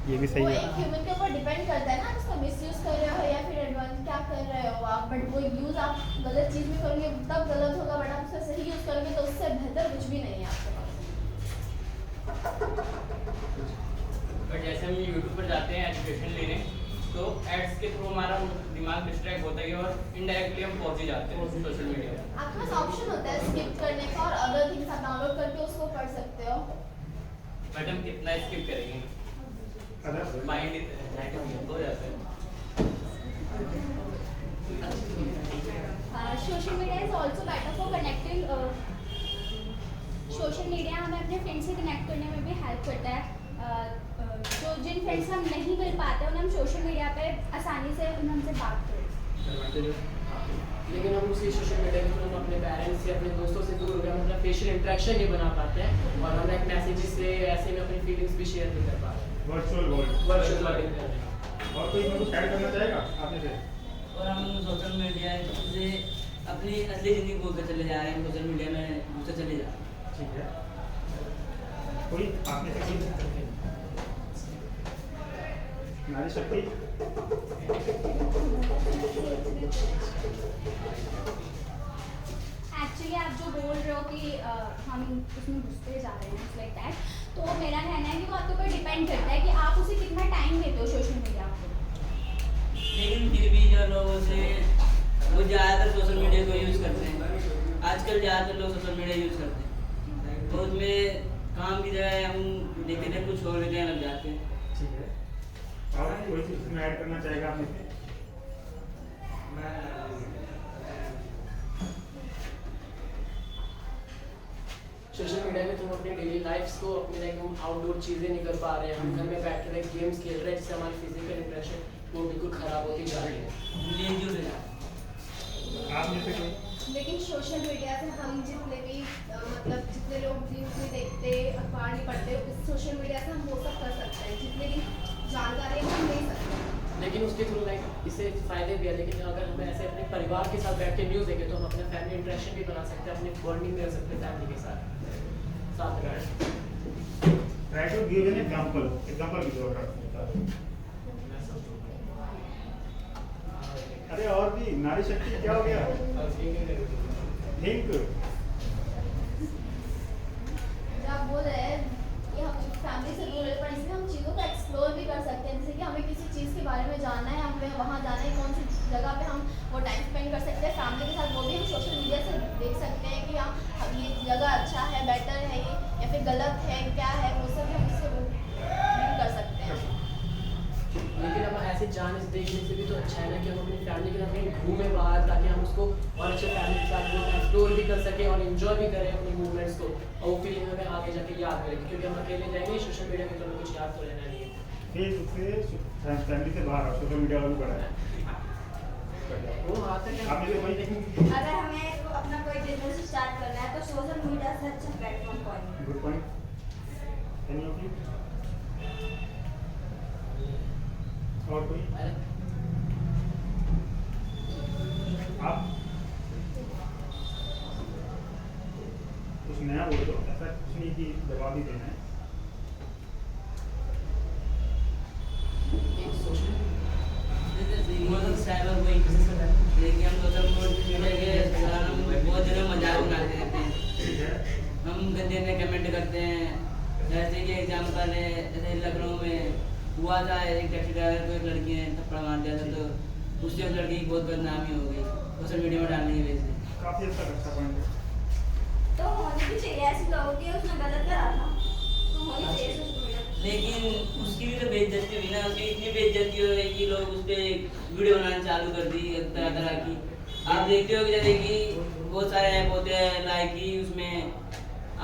ये भी सही वो है। एक ह्यूमन के ऊपर डिपेंड करता है ना, आप उसका मिसयूज कर रहे हो या फिर एडवांस क्या कर रहे हो आप, बट वो यूज़ आप गलत चीज़ में करोगे तब गलत होगा, बट आप उसका सही यूज़ करोगे तो उससे बेहतर कुछ भी नहीं है आपके पास। बट जैसे हम यूट्यूब पर जाते हैं एजुकेशन लेने, तो एड्स के थ्रू हमारा दिमाग डिस्ट्रैक्ट होता है और इनडायरेक्टली हम पहुंच ही जाते हैं सोशल मीडिया पर। आपके पास ऑप्शन होता है स्किप करने का और अदर थिंग्स आप डाउनलोड करके उसको पढ़ सकते हो। बट हम कितना स्किप करेंगे, माइंड हो जाता है। Social media is also better for connecting. Social media हमें अपने फ्रेंड से कनेक्ट करने में भी हेल्प करता है। जो जिन फ्रेंड्स हम नहीं मिल पाते उन्हें हम सोशल मीडिया पे आसानी से उनसे बात करें। लेकिन हम उसी सोशल मीडिया के थ्रू हम अपने पेरेंट्स से अपने दोस्तों से दूर हो गए, मतलब फेशियल इंटरेक्शन नहीं बना पाते हैं और हम एक मैसेज से ऐसे में अपनी फीलिंग्स भी शेयर नहीं कर पा रहे हैं। Virtual world. वर्चुअल वर्ल्ड कर रहे हैं। और कोई मेरे को ऐड करना चाहेगा आपने से? और हम सोशल मीडिया से अपनी असली ज़िंदगी भूलते चले जा रहे हैं, सोशल मीडिया में घुसते चले जा रहे हैं। ठीक है, कोई आपने से कोई नारी शक्ति? एक्चुअली आप जो बोल रहे हो कि हम उसमें घुसते जा रहे हैं लाइक दैट, तो मेरा कहना है कि वो आपके ऊपर डिपेंड करता है कि आप उसे कितना टाइम देते हो सोशल मीडिया को। लेकिन फिर भी जो लोगों से वो ज़्यादातर सोशल मीडिया को यूज़ करते हैं। आजकल ज़्यादातर लोग सोशल मीडिया यूज़ करते हैं, तो उसमें काम की जगह हम देखते थे कुछ और कहने लग जाते हैं। ठीक है, और कोई चीज़ इसमें ऐड करना चाहेगा आपने से? सोशल मीडिया में तुम अपनी डेली लाइफ्स को अपने लाइक हम आउटडोर चीज़ें नहीं कर पा रहे हैं, हम घर में बैठ कर गेम्स खेल रहे हैं जिससे हमारी फिजिकल इंप्रेशन वो बिल्कुल ख़राब होती जा रही है। लेजी हो जाते हैं। आप में से कोई? लेकिन सोशल मीडिया से हम जितने भी मतलब जितने लोग न्यूज़ नहीं देखते, अखबार नहीं पढ़ते, उस सोशल मीडिया से हम वो सब कर सकते हैं, जितने भी जानकारी हम ले सकते हैं। लेकिन उसके थ्रू लाइक इससे फ़ायदे भी है, लेकिन अगर हम ऐसे अपने परिवार के साथ बैठ के न्यूज़ देखें तो हम अपना फैमिली इंटरेक्शन भी बना सकते हैं, अपनी बॉन्डिंग में रह सकते हैं फैमिली के साथ try to give an example की जरूरत है। अरे और भी नारी शक्ति क्या हो गया? थिंक। आप बोल रहे हैं कि हम फैमिली से दूर रहते हैं, इसलिए हम चीज़ों को एक्सप्लोर भी कर सकते हैं, जैसे कि हमें किसी चीज़ के बारे में जानना है, हमें वहाँ जाना है, कौन सी जगह पे हम वो टाइम स्पेंड कर सकते हैं फैमिली के साथ, वो भी हम सोशल मीडिया से देख सकते हैं कि हाँ ये जगह अच्छा है, बेटर है ये, या फिर गलत है, क्या है, वो सब हम इससे वो कर सकते हैं। लेकिन अब ऐसे जाने से देखने से भी तो अच्छा है ना कि हम अपनी फैमिली के साथ कहीं घूमें बाहर, ताकि हम उसको और अच्छे फैमिली के साथ एक्सप्लोर भी कर सकें और एंजॉय भी करें अपनी मूवमेंट्स को, और वो फीलिंग हमें आगे जाके याद करें, क्योंकि हम अकेले जाएंगे सोशल मीडिया में तो हमें कुछ याद तो रहना नहीं है। फिर उससे फैमिली से बाहर आओ, सोशल मीडिया वाला भी बड़ा है। वो आता है आप मुझे वही अगर हमें अपना कोई बिजनेस स्टार्ट करना है तो सोशल मीडिया से अच्छा प्लेटफॉर्म कौन है? Good point. Any of you? और कोई? आप कुछ नया बोल दो, ऐसा कुछ नहीं कि जवाब ही देना है। एक सोशल साइबर वही देखिए, हम सोशल मीडिया के दौरान हम बहुत जगह मजाक बनाते रहते हैं, ठीक है, हम गंदे में कमेंट करते हैं। जैसे कि एग्जाम्पल है, जैसे लखनऊ में हुआ था, एक टैक्सी ड्राइवर को एक लड़की ने थप्पड़ मार दिया था, तो उससे उस लड़की की बहुत बदनामी हो गई सोशल मीडिया में डालने की वजह से। काफ़ी हद तक अच्छा पॉइंट है। तो होनी भी चाहिए, ऐसे लोगों की उसने गलत करा था तो होनी चाहिए सोशल मीडिया। लेकिन उसकी भी तो बेइज्जती हुई ना, उसकी इतनी बेइज्जती हो गई कि लोग उस पर वीडियो बनाना चालू कर दी तरह तरह की। आप देखते हो कि जैसे कि बहुत सारे ऐप होते हैं लाइक की, उसमें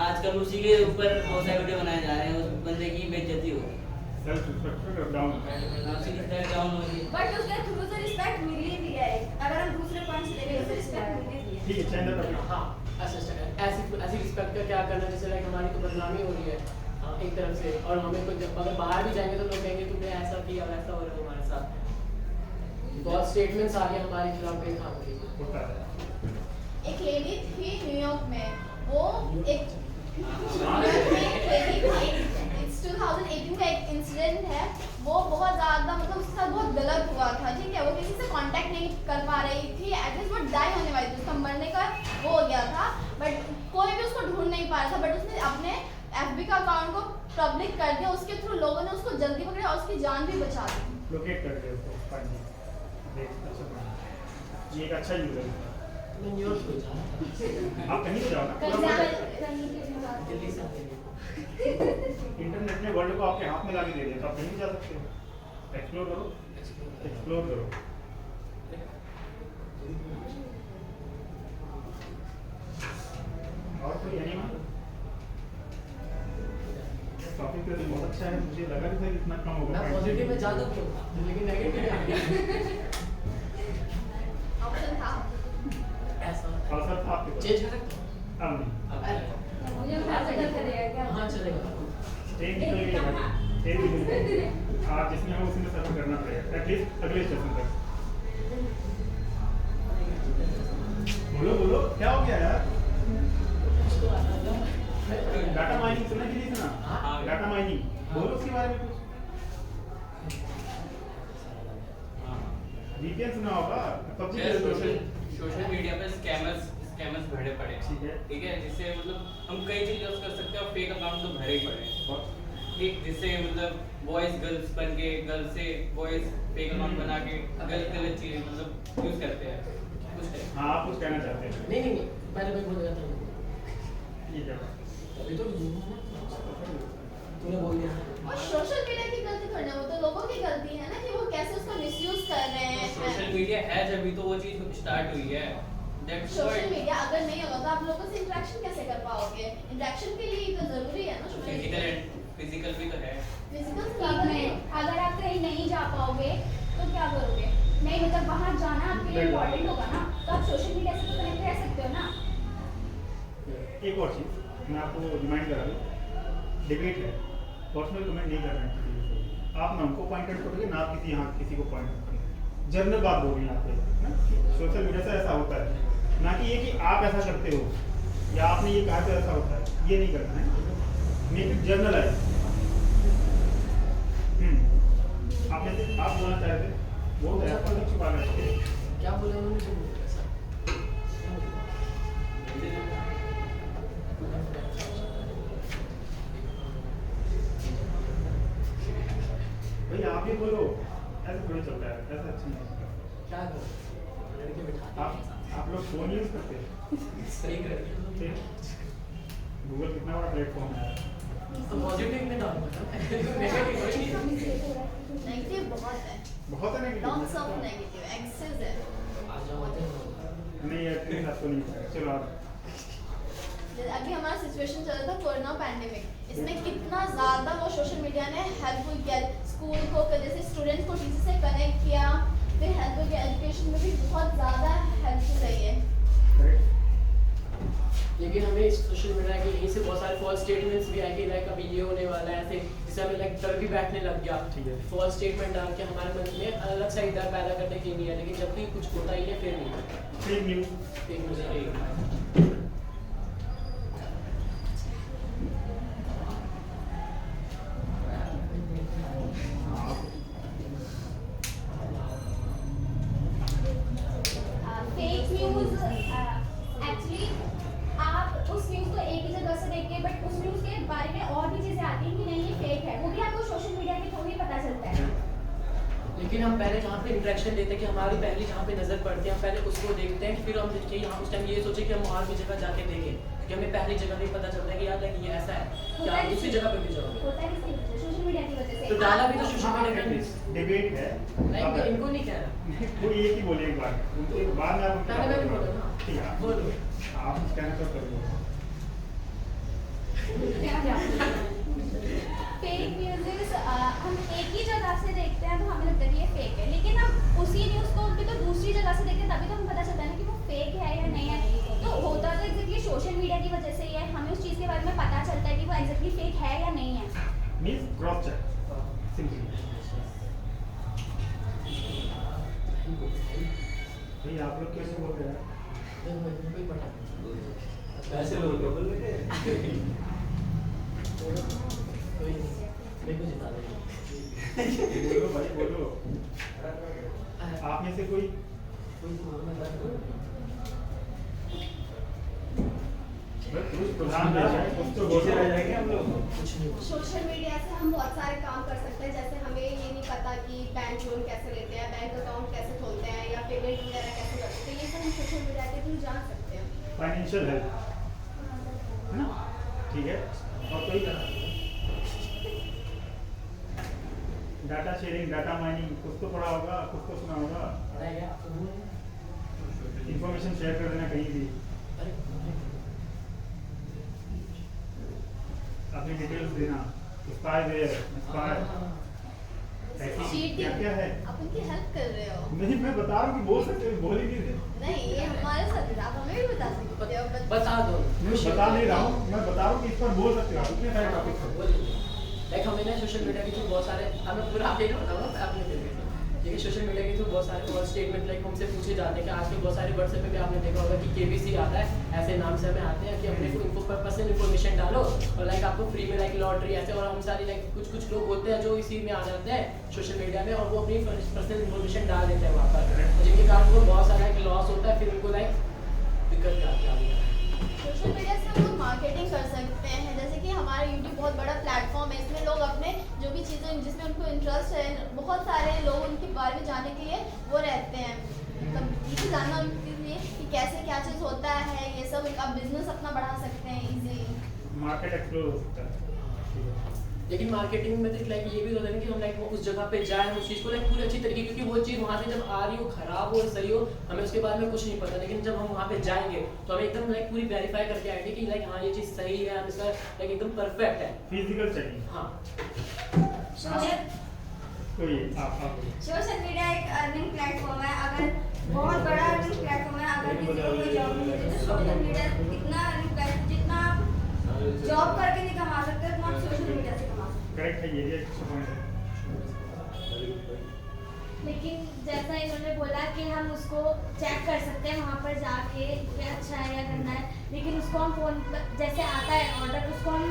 आजकल उसी के ऊपर बहुत सारे वीडियो बनाए जा रहे हैं, उस बंदे की बेइज्जती हो गई, सेल्फ रिस्पेक्ट डाउन। उसी की तरह डाउन हो गई। बट उसके थ्रू से रिस्पेक्ट मिली भी है, अगर हम दूसरे पॉइंट से देखें तो रिस्पेक्ट मिली भी है। ठीक है, चैनल पर हाँ ऐसी रिस्पेक्ट का क्या करना, जैसे लाइक हमारी तो बदनामी हो रही है एक तरफ से, और हमें कोई अगर बाहर भी जाएंगे तो लोग कहेंगे तुमने ऐसा किया वैसा हो रहा है तुम्हारे साथ, बहुत स्टेटमेंट्स आ गए हमारे खिलाफ कई काम की। होता है। एक लेडी थी न्यूयॉर्क में, वो एक न्यूयॉर्क में एक लेडी थी, इट्स 2018 का एक इंसिडेंट है वो बहुत ज़्यादा मतलब उसके साथ बहुत गलत हुआ था, ठीक है। वो किसी से कांटेक्ट नहीं कर पा रही थी, एटलीस्ट वो डाई होने वाली थी, उसका मरने का वो हो गया था, बट कोई भी उसको ढूंढ नहीं पा रहा था। बट उसने अपने FB का अकाउंट को पब्लिक कर दिया, उसके थ्रू लोगों ने उसको जल्दी पकड़ा और उसकी जान भी बचा दी। लोकेट कर दे उसको फाइंड देख अच्छा बना। ये एक अच्छा यूजर है। मैं न्यूयॉर्क को जा रहा था। आप कहीं भी जाओ ना कल पूरा से वर्ल्ड- रंगी के बाद दिल्ली से आते हैं। इंटरनेट ने वर्ल्ड को आपके हाथ में लाके दे दिया, तो आप कहीं भी जा सकते हो। एक्सप्लोर करो, एक्सप्लोर करो। और कोई एनिमल टॉपिक तो बहुत अच्छा है, मुझे लगा कि सर इतना कम होगा। मैं पॉजिटिव में ज़्यादा बोलता हूँ, लेकिन नेगेटिव आ गया। ऑप्शन था। ऐसा अवसर था आपके पास। चेंज कर सकता हूँ। अब नहीं, मुझे फैसला करेगा क्या? हाँ चलेगा। एक निकल गई है, एक निकल गई। आप जिसमें हो उसी में सर्व करना पड़ेगा, एटलीस्ट अगले सेशन तक। बोलो बोलो, क्या हो गया यार? डाटा माइनिंग सुना कि नहीं सुना? हाँ। डाटा माइनिंग, बोलो उसके बारे में कुछ। VPN सुना होगा, PUBG खेलते हो। सोशल मीडिया पे स्कैमर्स भरे पड़े हैं, ठीक है। ठीक है, जिससे मतलब हम कई चीज यूज कर सकते हैं और फेक अकाउंट तो भरे ही पड़े हैं, बहुत- ठीक, जिससे मतलब बॉयज गर्ल्स बन के गर्ल्स से बॉयज फेक अकाउंट बना के गलत चीज मतलब यूज करते हैं कुछ है। हाँ, आप कुछ कहना चाहते हैं? नहीं नहीं नहीं, पहले मैं बोल रहा था। ये क्या? अभी तो तूने बोल दिया। और सोशल मीडिया की गलती थोड़ी ना, वो तो लोगों की गलती है ना कि वो कैसे उसका मिसयूज कर रहे हैं। सोशल मीडिया है जब भी तो वो चीज स्टार्ट हुई है। That's सोशल why मीडिया अगर नहीं होगा तो आप लोगों से इंटरेक्शन कैसे कर पाओगे? इंटरेक्शन के लिए तो जरूरी है ना सोशल मीडिया। फिजिकल भी तो है। फिजिकल एक मिनट, अगर आप कहीं नहीं जा पाओगे तो क्या करोगे? नहीं मतलब वहाँ जाना आपके लिए इम्पोर्टेंट होगा ना, तो आप सोशल मीडिया से तो कनेक्ट रह सकते हो ना। एक और चीज मैं आपको रिमाइंड करा दूं, डिबेट है, पर्सनल कमेंट नहीं करना है किसी को। आप ना उनको पॉइंट आउट करोगे, ना आप किसी को पॉइंट आउट करोगे। जनरल बात बोल रही है यहाँ पे ना, सोशल मीडिया से ऐसा होता है, ना कि ये कि आप ऐसा करते हो या आपने ये कहा तो ऐसा होता है, ये नहीं करना है। Make it generalize. आप बोलना चाह रहे थे, वो है आपको नहीं छुपा रहे थे। क्या बोला उन्होंने? जो बोला ऐसा। भाई आप ही बोलो, ऐसे थोड़ी चलता है, ऐसा अच्छा नहीं होता। क्या करो? लड़के बिठा आप लोग फोन यूज करते हैं? सही कर। फिर गूगल कितना बड़ा प्लेटफॉर्म है। तो पॉजिटिव में डालूंगा ना, नेगेटिव कोई नहीं। नेगेटिव बहुत है, बहुत है negative. Lots of negative access है। आ जाओ आते हैं। नहीं यार, तेरे साथ तो नहीं होता है। चलो आप अभी हमारा सिचुएशन चल रहा था कोरोना पैंडेमिक, इसमें कितना ज़्यादा वो सोशल मीडिया ने हेल्पफुल किया। स्कूल को जैसे स्टूडेंट्स को टीचर से कनेक्ट किया, फिर हेल्पफुल किया, एजुकेशन में भी बहुत ज़्यादा हेल्पफुल रही है। करेक्ट। लेकिन हमें इस सोशल मीडिया के यहीं से बहुत सारे फॉल्स स्टेटमेंट्स भी आए कि लाइक अभी ये होने वाला है, ऐसे जिससे हमें लाइक डर भी बैठने लग गया। ठीक है। फॉल्स स्टेटमेंट डाल के हमारे मन में अलग सा डर पैदा करने की नहीं है, लेकिन जब भी कुछ होता ही है फिर नहीं। Fake news. Fake news fake news actually आप उस न्यूज़ को एक ही जगह से देख के, बट उस न्यूज़ के बारे में और भी चीज़ें आती हैं कि नहीं ये फेक है, वो भी आपको सोशल मीडिया के थ्रू ही पता चलता है। लेकिन हम पहले जहाँ पे इंटरेक्शन लेते हैं कि हमारी पहली जहाँ पे नज़र पड़ती है, हम पहले उसको देखते हैं, फिर हम देखिए यहाँ उस टाइम ये सोचे कि हम और भी जगह जाके देखें, क्योंकि हमें पहली जगह नहीं पता चलता है कि यार लाइक ये ऐसा है, क्या आप दूसरी जगह पे भी जाओगे। होता है किसकी वजह से? सोशल मीडिया की वजह से। तो डाला भी तो सोशल मीडिया पे। डिबेट है। लाइक मैं इनको नहीं कह रहा। कोई एक ही बोले एक बार, उनके बाद में आप उनकी पहले बात मैंने बोला करो। ना। ठीक है, बोलो। आप कुछ कहना तो कर दो। फेक न्यूज़ हम एक ही जगह से देखते हैं तो हमें लगता है कि ये फेक है, लेकिन हम उसी न्यूज़ को भी तो दूसरी जगह से देखते हैं, तभी तो हमें पता चलता है ना कि वो फेक है या नहीं है। तो होता तो एग्जैक्टली सोशल मीडिया की वजह से ही है, हमें उस चीज़ के बारे में पता चलता है कि वो एग्जैक्टली फेक है या नहीं है। Means cross check simply. भाई आप लोग कैसे बोल रहे हैं? पैसे लोग डबल लेते हैं। कोई नहीं। मेरे को जिता देंगे। बोलो भाई बोलो, आप में से कोई कोई तो मैं बात करूं। प्रधान रह जाए, कुछ तो बोलते रह जाएंगे हम लोग। कुछ नहीं सोशल मीडिया से हम बहुत सारे काम कर सकते हैं, जैसे हमें ये नहीं पता कि बैंक लोन कैसे लेते हैं, बैंक अकाउंट कैसे खोलते हैं या पेमेंट वगैरह कैसे करते हैं, ये सब हम सोशल मीडिया के थ्रू जान सकते हैं। फाइनेंशियल हेल्प है ना, ठीक है। और कोई डाटा शेयरिंग, डाटा माइनिंग, कुछ तो पढ़ा होगा, कुछ तो सुना होगा। पता है क्या आपको? इंफॉर्मेशन शेयर कर देना कहीं भी, अरे अपनी डिटेल्स देना, स्पाईवेयर, स्पाई, ऐसी चीटिंग, क्या क्या है। आप उनकी हेल्प कर रहे हो। नहीं, मैं बता रहा हूँ कि बोल सकते हो, बोल ही नहीं रहे। नहीं, ये हमारे साथ है, आप हमें भी बता सकते हो। बता दो। मैं बता नहीं रहा हूँ, मैं बता रहा हूँ कि इस पर बोल सकते हो आप, इतने सारे टॉपिक्स हैं। लाइक हमें ना सोशल मीडिया के थ्रू बहुत सारे, अब मैं पूरा आपको बताऊंगा आपने देखे लेकिन सोशल मीडिया के थ्रू बहुत सारे फॉल्स स्टेटमेंट लाइक हमसे पूछे जाते हैं कि आजकल बहुत सारे व्हाट्सएप पे भी आपने देखा होगा कि केबीसी आता है, ऐसे नाम से हमें आते हैं कि अपने को इनको पर्सनल इन्फॉर्मेशन डालो और लाइक आपको फ्री में लाइक लॉटरी ऐसे, और हम सारी लाइक कुछ लोग होते हैं जो इसी में आ जाते हैं सोशल मीडिया में और वो अपनी पर्सनल इन्फॉर्मेशन डाल देते हैं वहाँ पर, जिनके कारण वो बहुत सारा एक लॉस होता है, फिर उनको लाइक दिक्कत आती है। सोशल मीडिया से हम लोग मार्केटिंग कर सकते हैं, जैसे कि हमारा यूट्यूब बहुत बड़ा प्लेटफॉर्म है, इसमें लोग अपने जो भी चीज़ें जिसमें उनको इंटरेस्ट है, बहुत सारे लोग उनके बारे में जानने के लिए वो रहते हैं, मतलब ये जानना उनके लिए कि कैसे क्या चीज़ होता है, ये सब आप बिजनेस अपना बढ़ा सकते हैं इजीली। मार्केट एक्सप्लोर हो सकता है। लेकिन मार्केटिंग में तो लाइक ये भी होता है कि हम लाइक वो उस जगह पे जाएं, उस चीज़ को लाइक पूरी अच्छी तरीके, क्योंकि वो चीज़ वहाँ से जब आ रही हो खराब हो सही हो हमें उसके बारे में कुछ नहीं पता, लेकिन जब हम वहाँ पे जाएंगे तो हमें एकदम लाइक पूरी वेरीफाई करके आएंगे कि लाइक हाँ ये चीज़ सही है, हम इसका लाइक एकदम परफेक्ट है। Physical checking. हाँ कोई आप सोशल मीडिया एक अर्निंग प्लेटफॉर्म है, अगर बहुत बड़ा अर्निंग प्लेटफॉर्म है, अगर किसी को कोई जॉब नहीं मिलती तो सोशल मीडिया इतना अर्निंग प्लेटफॉर्म, जितना आप जॉब करके नहीं कमा सकते उतना आप सोशल मीडिया से कमा सकते करेक्ट है, ये भी एक अच्छा पॉइंट है। लेकिन जैसा इन्होंने बोला कि हम उसको चेक कर सकते हैं वहाँ पर जाके कि अच्छा है या करना है, लेकिन उसको हम फोन जैसे आता है ऑर्डर उसको हम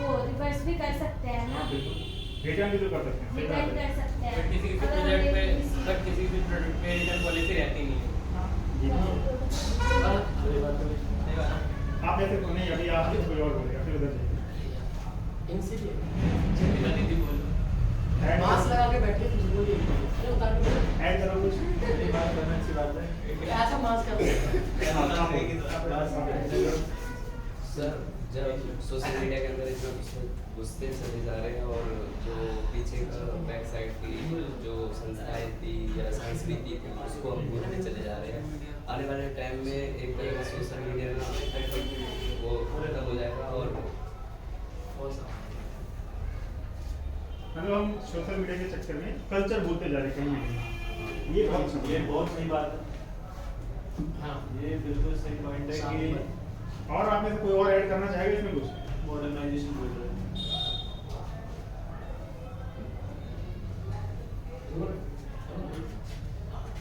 वो रिवर्स भी कर सकते हैं ना, रिटर्न भी तो कर सकते हैं, सही बात रिटर्न है। कर सकते हैं। बट किसी किसी अगर प्रोजेक्ट पे हमें बट किसी किसी प्रोजेक्ट पे रिटर्न पॉलिसी रहती नहीं है। ये भी है। सही बात है। आप ऐसे तो नहीं, अभी आप कोई और बोलेगा, फिर उधर जाइए। इनसे भी बिना दीदी बोलो। ऐड मास्क लगा के बैठे कुछ बोलिए, अरे उतार के बोलो। ऐड करो कुछ, ये बात करना अच्छी बात है। ऐसा मास्क कर सर, जब सोशल मीडिया के अंदर इतना घुसते चले जा रहे हैं और जो पीछे का बैक साइड की जो संस्थाएं थी या संस्कृति थी उसको हम भूलते चले जा रहे हैं। आने वाले टाइम में एक तरह का सोशल मीडिया में वो खत्म हो जाएगा और मतलब हम सोशल मीडिया के चक्कर में कल्चर भूलते जा रहे हैं कहीं ना कहीं। ये बहुत सही बात है। हाँ ये बिल्कुल सही पॉइंट है कि और आप में से कोई और ऐड करना चाहेगा इसमें कुछ? मॉडर्नाइजेशन बोल रहे हैं।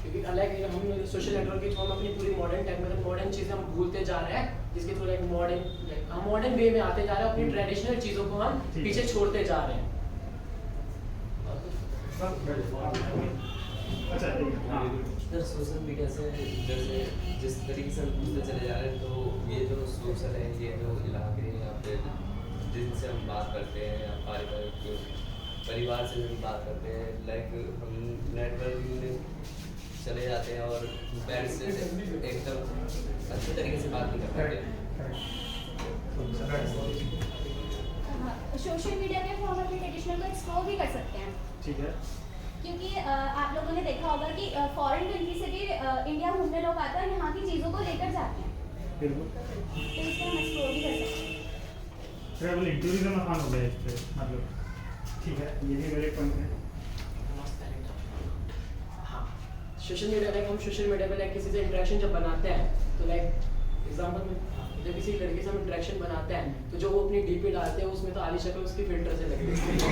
क्योंकि लाइक हम सोशल नेटवर्क के थ्रू हम अपनी पूरी मॉडर्न टाइम मतलब मॉडर्न चीज़ें हम भूलते जा रहे हैं, जिसके थ्रू लाइक हम मॉडर्न वे में आते जा रहे हैं, अपनी ट्रेडिशनल चीज़ों को हम ठीक है। पीछे छोड़ते जा रहे हैं। अच्छा ठीक है, हाँ। सर सोशल मीडिया से जैसे जिस तरीके से हम घुसते चले जा रहे हैं तो ये जो सोशल है, ये जो इलाके या फिर जिनसे हम बात करते हैं या पारिवारिक परिवार से हम बात करते हैं, लाइक हम नेटवर्किंग में चले जाते हैं और पेरेंट्स से एकदम अच्छे तरीके से बात नहीं कर पाते। सोशल मीडिया के थ्रू हम अपने ट्रेडिशनल को एक्सप्लोर भी कर सकते हैं, ठीक है। क्योंकि आप लोगों ने देखा होगा कि फॉरेन कंट्री से भी इंडिया घूमने लोग आते हैं और यहाँ की चीज़ों को लेकर जाते हैं, बिल्कुल। तो इससे हम एक्सप्लोर भी कर सकते हैं। ट्रैवलिंग टूरिज्म आसान हो गया इस पे, मतलब ठीक है, ये भी मेरे पॉइंट है। हाँ सोशल मीडिया लाइक हम सोशल मीडिया पे लाइक किसी से इंटरेक्शन जब बनाते हैं तो लाइक एग्जाम्पल में जब किसी लड़के से हम इंटरेक्शन बनाते हैं तो जो वो अपनी डीपी डालते हैं उसमें तो आली शक्ल उसकी फिल्टर से लगी होती है।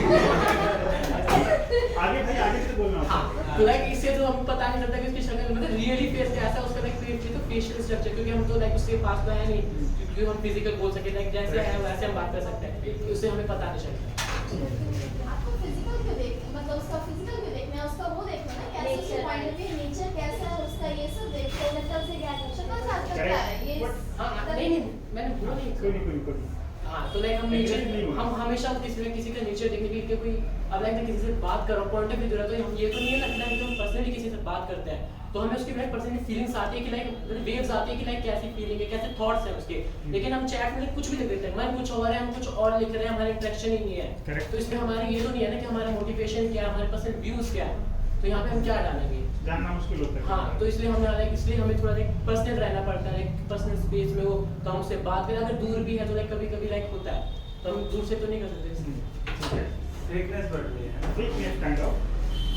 आगे भाई, आगे से बोलना होता है। तो लाइक इससे तो हमें पता नहीं चलता कि उसकी शक्ल मतलब रियली फेस कैसा है उसका, लाइक तो फेशियल स्ट्रक्चर, क्योंकि हम तो लाइक उसके पास तो है नहीं क्योंकि हम फिजिकल बोल सके लाइक जैसे है वैसे हम बात कर सकते हैं, तो उससे हमें पता नहीं चलता। आपको फिजिकल क्यों देखना, मतलब उसका फिजिकल क्यों देखना है, उसका वो देखना ना कैसे उसका Nature. Point of view, nature कैसा है उसका, ये सब देखो। शक्ल से क्या करते शक्ल से आज तक क्या है ये हाँ नहीं नहीं मैंने बोला नहीं कोई नहीं हाँ तो लाइक हम नेचर Exactly नहीं बोला। हम हमेशा किसी का नेचर देखने के लिए कोई अब लाइक किसी से बात करो पॉइंट ऑफ व्यू दे रहा तो हम ये तो नहीं है ना कि लाइक हम पर्सनली किसी से बात करते हैं तो हमें उसकी लाइक पर्सनली फीलिंग्स आती है कि लाइक वेव्स आती है कि लाइक कैसी फीलिंग है कैसे थॉट्स हैं उसके लेकिन हम चैट में कुछ भी लिख देते हैं मैं कुछ और है हम कुछ और लिख रहे हैं हमारा इंटरेक्शन ही नहीं है Correct. तो इसमें हमारी ये तो नहीं है ना कि हमारा मोटिवेशन क्या है हमारे पर्सनल व्यूज क्या है तो यहाँ पे हम क्या डालेंगे जानना मुश्किल होता है। हाँ तो इसलिए हमें लाइक इसलिए हमें थोड़ा लाइक पर्सनल रहना पड़ता है लाइक पर्सनल स्पेस में वो तो हम उससे बात करें अगर दूर भी है तो लाइक कभी कभी लाइक होता है तो हम दूर से तो नहीं कर सकते ठीक है, फेकनेस बढ़ रही है ठीक है, काइंड ऑफ।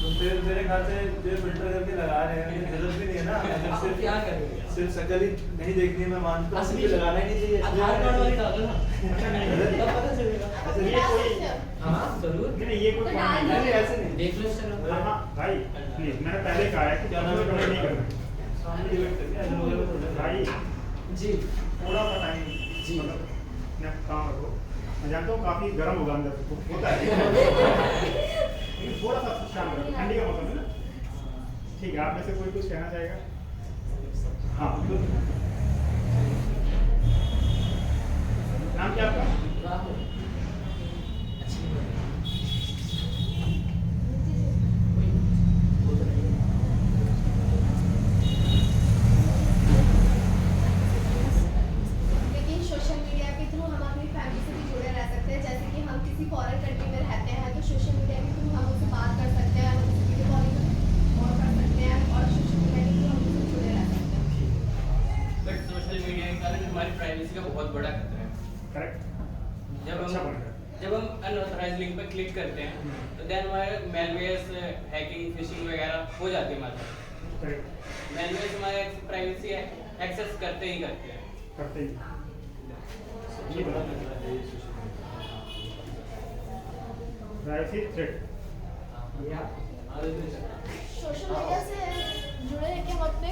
तो फिर मेरे ख्याल से जो फिल्टर करके लगा रहे हैं जरूरत भी नहीं है ना मतलब आप क्या करेंगे सिर्फ शक्ल ही नहीं देखनी है मैं मानता हूँ असली कि लगाना ही नहीं चाहिए आधार कार्ड वाली डालो ना ऐसा नहीं है। तब पता चलेगा ऐसा ये कोई हाँ जरूर नहीं ये कोई तो point डाल नहीं नहीं है। ऐसे नहीं देख लो इंस्टाग्राम हाँ भाई प्लीज मैंने पहले कहा है कि क्या नाम है? कमेंट नहीं करना। सामने डिबेट करके ऐसे लोगों को थोड़ा भाई जी थोड़ा सा टाइम जी। मतलब अपना काम रखो। मैं जानता हूँ काफी गर्म होगा अंदर से, होता है लेकिन थोड़ा सा शांत रखो, ठंडी का मौसम है ना। ठीक है, आप में से कोई कुछ कहना चाहेगा? हाँ बिल्कुल। नाम क्या आपका? राहुल अच्छी बात लेकिन सोशल मीडिया के थ्रू हम अपनी फैमिली से भी जुड़े रह सकते हैं। जैसे कि हम किसी फॉरेन कंट्री में रहते हैं तो सोशल मीडिया के थ्रू हम उससे बात कर सकते हैं, हम उससे वीडियो कॉलिंग और कर सकते हैं और सोशल मीडिया के थ्रू हम उससे जुड़े रह सकते हैं। बट सोशल मीडिया के कारण हमारी प्राइवेसी का बहुत बड़ा खतरा है। करेक्ट। जब अच्छा हम पॉइंट है। जब हम अनऑथराइज लिंक पर क्लिक करते हैं तो देन हमारे मेलवेयर्स हैकिंग फिशिंग वगैरह हो जाती है हमारे साथ। करेक्ट। मेलवेयर्स हमारे प्राइवेसी एक्सेस करते ही करते हैं। करते ही। ये बड़ा खतरा है ये social privacy threat. Social media से जुड़े रह के हम अपने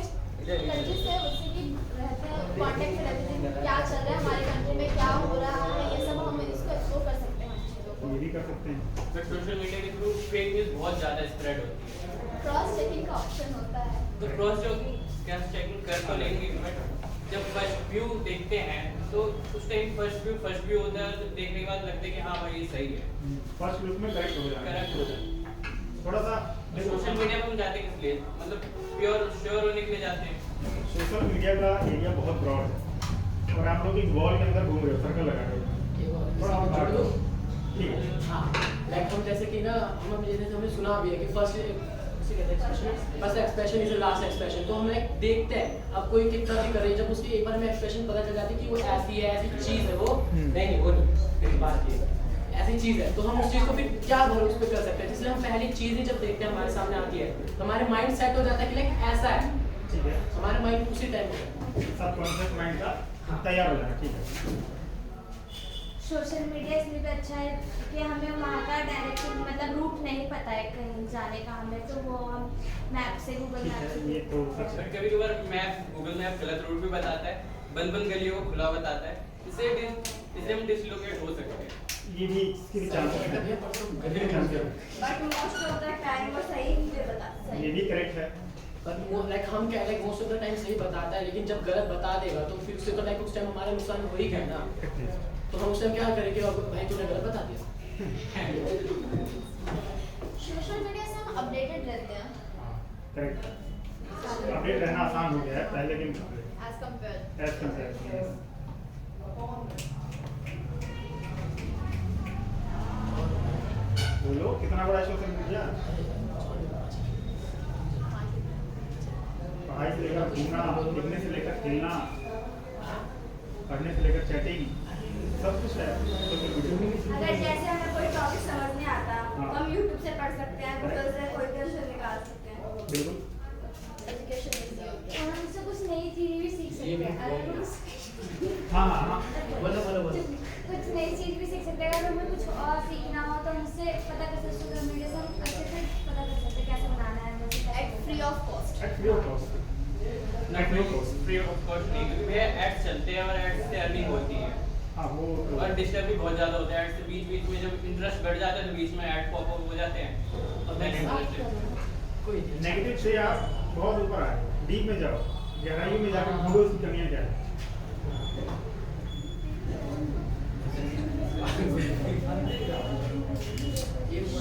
कंट्री से उससे भी रहते हैं, कांटेक्ट में रहते हैं कि क्या चल रहा है हमारे कंट्री में, क्या हो रहा है, ये सब हम इसको एक्सप्लोर कर सकते हैं चीज़ों को। ये भी कर सकते हैं। बट सोशल मीडिया के थ्रू फेक न्यूज़ बहुत ज़्यादा स्प्रेड होती है। क्रॉस चेकिंग का ऑप्शन होता है। तो क्रॉस चेकिंग कर तो लेंगे बट जब फर्स्ट व्यू देखते हैं तो उस टाइम फर्स्ट व्यू होता है तो देखने के बाद लगता है कि हाँ भाई ये सही है, फर्स्ट लुक में करेक्ट हो जाएगा। करेक्ट हो जाता है। थोड़ा सा सोशल मीडिया पर हम जाते किस लिए, मतलब प्योर श्योर होने के लिए जाते हैं। सोशल मीडिया का एरिया बहुत ब्रॉड है और आप लोग एक वॉल के अंदर घूम रहे हो, सर्कल लगा रहे हो। थोड़ा और जोड़ दो ठीक है। हाँ लाइक हम जैसे कि ना हम जैसे हमने सुना भी है कि first expression is last expression तो हम लाइक देखते हैं अब कोई कितना भी करे जब उसकी एक बार हमें एक्सप्रेशन पता चल जाती है कि वो ऐसी है ऐसी चीज़ है वो नहीं वो नहीं एक बात ये ऐसी चीज़ है तो हम उस चीज़ को फिर क्या भरोसे पे कर सकते हैं जिसलिए हम पहली चीज़ ही जब देखते हैं हमारे सामने आती है तो हमारे माइंड सेट हो जाता है कि लाइक ऐसा है ठीक है, हमारे माइंड उसी टाइम पे सब कॉन्सेप्ट माइंड का तैयार हो जाना। ठीक है। सोशल मीडिया इसलिए भी अच्छा है कि हमें वहाँ का डायरेक्शन मतलब रूट नहीं पता है कहीं जाने का हमें तो वो हम मैप से गूगल ठीक मैप है, से ये तो सच है। बट कभी कभार गूगल मैप गलत रूट भी बताता है, बंद गलियों को खुला बताता है, इससे हम डिसलोकेट हो सकते हैं। ये भी इसकी भी चांस है। ये भी चांस है। But most of the time वो सही मुझे बताता है। ये भी करेक्ट है। पर वो लाइक हम क्या like most of the time सही बताता है लेकिन जब गलत बता देगा तो फिर उससे तो लाइक उस टाइम हमारा नुकसान हो ही गया ना तो हम उस टाइम क्या करेंगे अब भाई तूने गलत बता दिया सोशल मीडिया से हम अपडेटेड रहते हैं करेक्ट। अपडेट रहना आसान हो गया है पहले के मुकाबले एज कम्पेयर। As compare. बोलो कितना बड़ा सोशल मीडिया? पढ़ाई से लेकर घूमना, लिखने से लेकर खेलना, पढ़ने से लेकर चैटिंग, सब कुछ है सोशल मीडिया। अगर जैसे हमें कोई टॉपिक समझ नहीं आता हाँ। तो हम YouTube से पढ़ सकते हैं, गूगल से कोई क्वेश्चन निकाल सकते हैं। बिल्कुल। एजुकेशन इजी हो गया। और हमसे कुछ नई चीज़ भी सीख सकते हैं अगर कुछ हाँ हाँ हाँ। बोलो कुछ नई चीज़ भी सीख सकते हैं अगर हमें कुछ और सीखना हो तो हमसे पता कर सकते सोशल मीडिया से हम अच्छे से पता कर सकते हैं कैसे बनाना है हमें at free of cost. At free of cost. Free of cost नहीं, क्योंकि भैया एड्स चलते हैं और एड्स से अर्निंग होती है हाँ वो और डिस्टर्ब भी बहुत ज़्यादा होता है ऐड से बीच में जब इंटरेस्ट बढ़ जाता है तो बीच में ऐड पॉप अप हो जाते हैं और then interest है। कोई नहीं नेगेटिव से आप बहुत ऊपर आए, डीप में जाओ, गहराइयों में जाकर ढूंढो उसकी कमियां क्या है।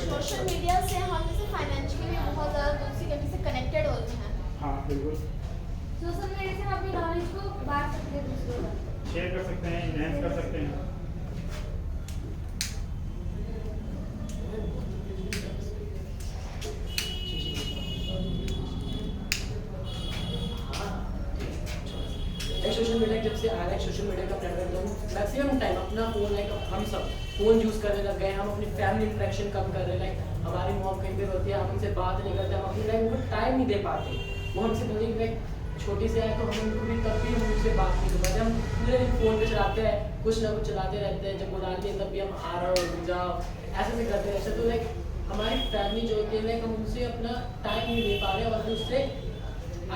सोशल मीडिया से हम जैसे फाइनेंशियली भी बहुत ज़्यादा दूसरी कंट्री से कनेक्टेड होते हैं। हाँ बिल्कुल, सोशल मीडिया से हम अपनी नॉलेज को बांट सकते हैं दूसरों को। शेयर कर सकते हैं, इनहेंस कर सकते हैं। सोशल मीडिया जब से आ रहा है, सोशल मीडिया का प्लेटफॉर्म तो हम मैक्सिमम टाइम अपना फ़ोन लाइक हम सब फ़ोन यूज़ करने लग गए, हम अपनी फैमिली इंटरेक्शन कम कर रहे हैं। लाइक हमारी मॉम कहीं पे होती है, हम उनसे बात नहीं करते, हम अपनी लाइफ उनको टाइम नहीं दे पाते। वो हमसे भले लाइक छोटी से है तो हम उनको भी तब भी हम उनसे बात नहीं कर पाते। हम पूरे दिन फ़ोन पे चलाते हैं, कुछ ना कुछ चलाते रहते हैं, जब बुलाते हैं तब भी हम आ रहा हो जाओ ऐसे से करते रहते हैं। तो लाइक हमारी फैमिली जो होती है लाइक हम उनसे अपना टाइम नहीं दे पा रहे और फिर उससे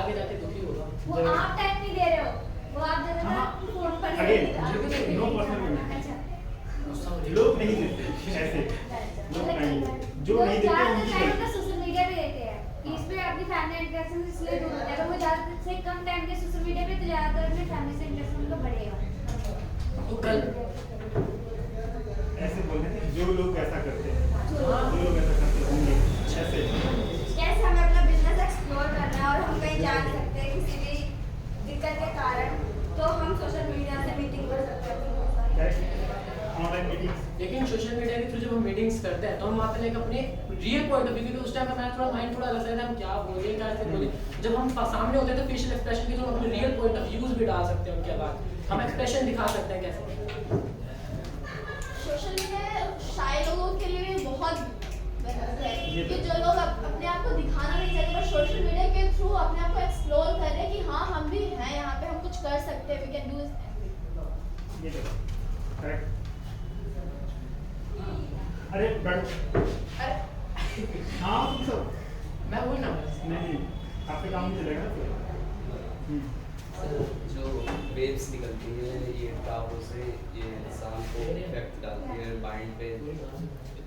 आगे जाके दुखी होगा। वो आप टाइम नहीं दे रहे हो, वो आप दे रहे हो फोन पर ही Again, रहते हो। no personal commitment. अच्छा लोग नहीं देते ऐसे, लोग नहीं देते। जो नहीं देते उनकी टाइम गलती। का सोशल मीडिया पे देते हैं कि इस पे अपनी फैमिली इंटरेक्शन इसलिए दूर होते हैं। अगर वो ज़्यादा से कम टाइम के सोशल मीडिया पे तो ज़्यादातर अपनी फैमिली से इंटरेक्शन उनका बढ़ेगा। तो कल ऐसे बोलने थे, जो लोग ऐसा करते हैं, जो लोग ऐसा करते होंगे ऐसे। कैसे हमें अपना बिजनेस एक्सप्लोर करना है और हम कहीं जा नहीं सकते किसी भी दिक्कत के कारण, तो हम सोशल मीडिया से मीटिंग कर सकते हैं। ऑनलाइन मीटिंग्स, लेकिन सोशल मीडिया के थ्रू जब हम मीटिंग्स करते हैं तो हम वहाँ पे लाइक अपने रियल पॉइंट ऑफ व्यू, क्योंकि उस टाइम हमारा थोड़ा माइंड थोड़ा अलग रहता है, हम क्या बोलें क्या ऐसे बोलें। जब हम सामने होते हैं तो फेशियल एक्सप्रेशन के थ्रू हम अपने रियल पॉइंट ऑफ व्यूज भी डाल सकते हैं उनके बाद, हम एक्सप्रेशन दिखा सकते हैं कैसे। सोशल मीडिया शाय लोगों के लिए भी बहुत बेहतर है ये कि जो लोग अपने आप को दिखाना नहीं चाहते बट सोशल मीडिया के थ्रू अपने आप को एक्सप्लोर कर रहे हैं कि हाँ हम भी हैं यहाँ पे, हम कुछ कर सकते हैं, वी कैन डू ये देखो, करेक्ट। अरे बैठो। हाँ तुम सब मैं वही ना नहीं, आपके काम नहीं चलेगा ना फिर। जो वेव्स निकलती है ये टावर से, ये इंसान को इफेक्ट डालती है माइंड पे,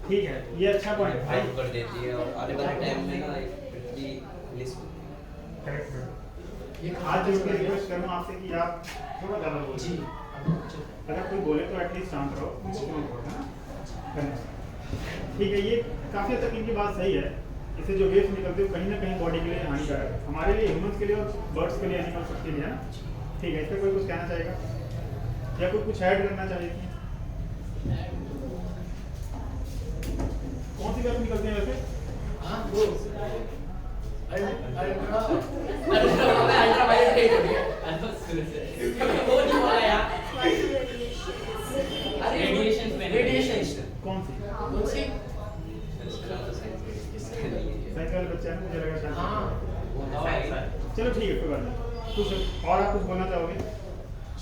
ठीक है, ये अच्छा पॉइंट है इफेक्ट कर देती है और आने वाले टाइम में ना एक मिस करेक्ट। आज जो मैं रिक्वेस्ट करूँ आपसे कि आप थोड़ा ज़्यादा बोलिए। जी अगर कोई बोले तो एटलीस्ट शांत रहो, कुछ नहीं बोलना है ना। ठीक है, ये काफ़ी हद तक इनकी बात सही है। इससे जो वेव्स निकलते हैं कहीं ना कहीं बॉडी के लिए हानिकारक है, हमारे लिए, ह्यूमंस के लिए और बर्ड्स के लिए, एनिमल्स सबके लिए, है ना। ठीक है, इस पर कोई कुछ कहना चाहेगा या कोई कुछ ऐड करना चाहेगी? कौन सी वेव्स निकलती हैं वैसे? हाँ वो अल्ट्रावायलेट रेड हो गया वो नहीं बोला यार। रेडिएशन कौन सी? कौन सी? साइंस वाले बच्चे हैं ना, मुझे लगा शायद। हाँ चलो ठीक है, कोई बात नहीं। कुछ और आप कुछ बोलना चाहोगे?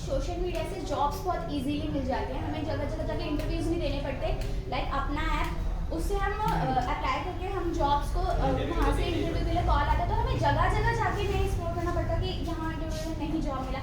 सोशल मीडिया से जॉब्स बहुत इजीली मिल जाते हैं, हमें जगह जगह जाके इंटरव्यूज नहीं देने पड़ते। लाइक अपना ऐप, उससे हम अप्लाई करके हम जॉब्स को वहाँ से इंटरव्यू के लिए कॉल आता है, तो हमें जगह जगह जाके नहीं एक्सप्लोर करना पड़ता कि यहाँ इंटरव्यू में नहीं जॉब मिला,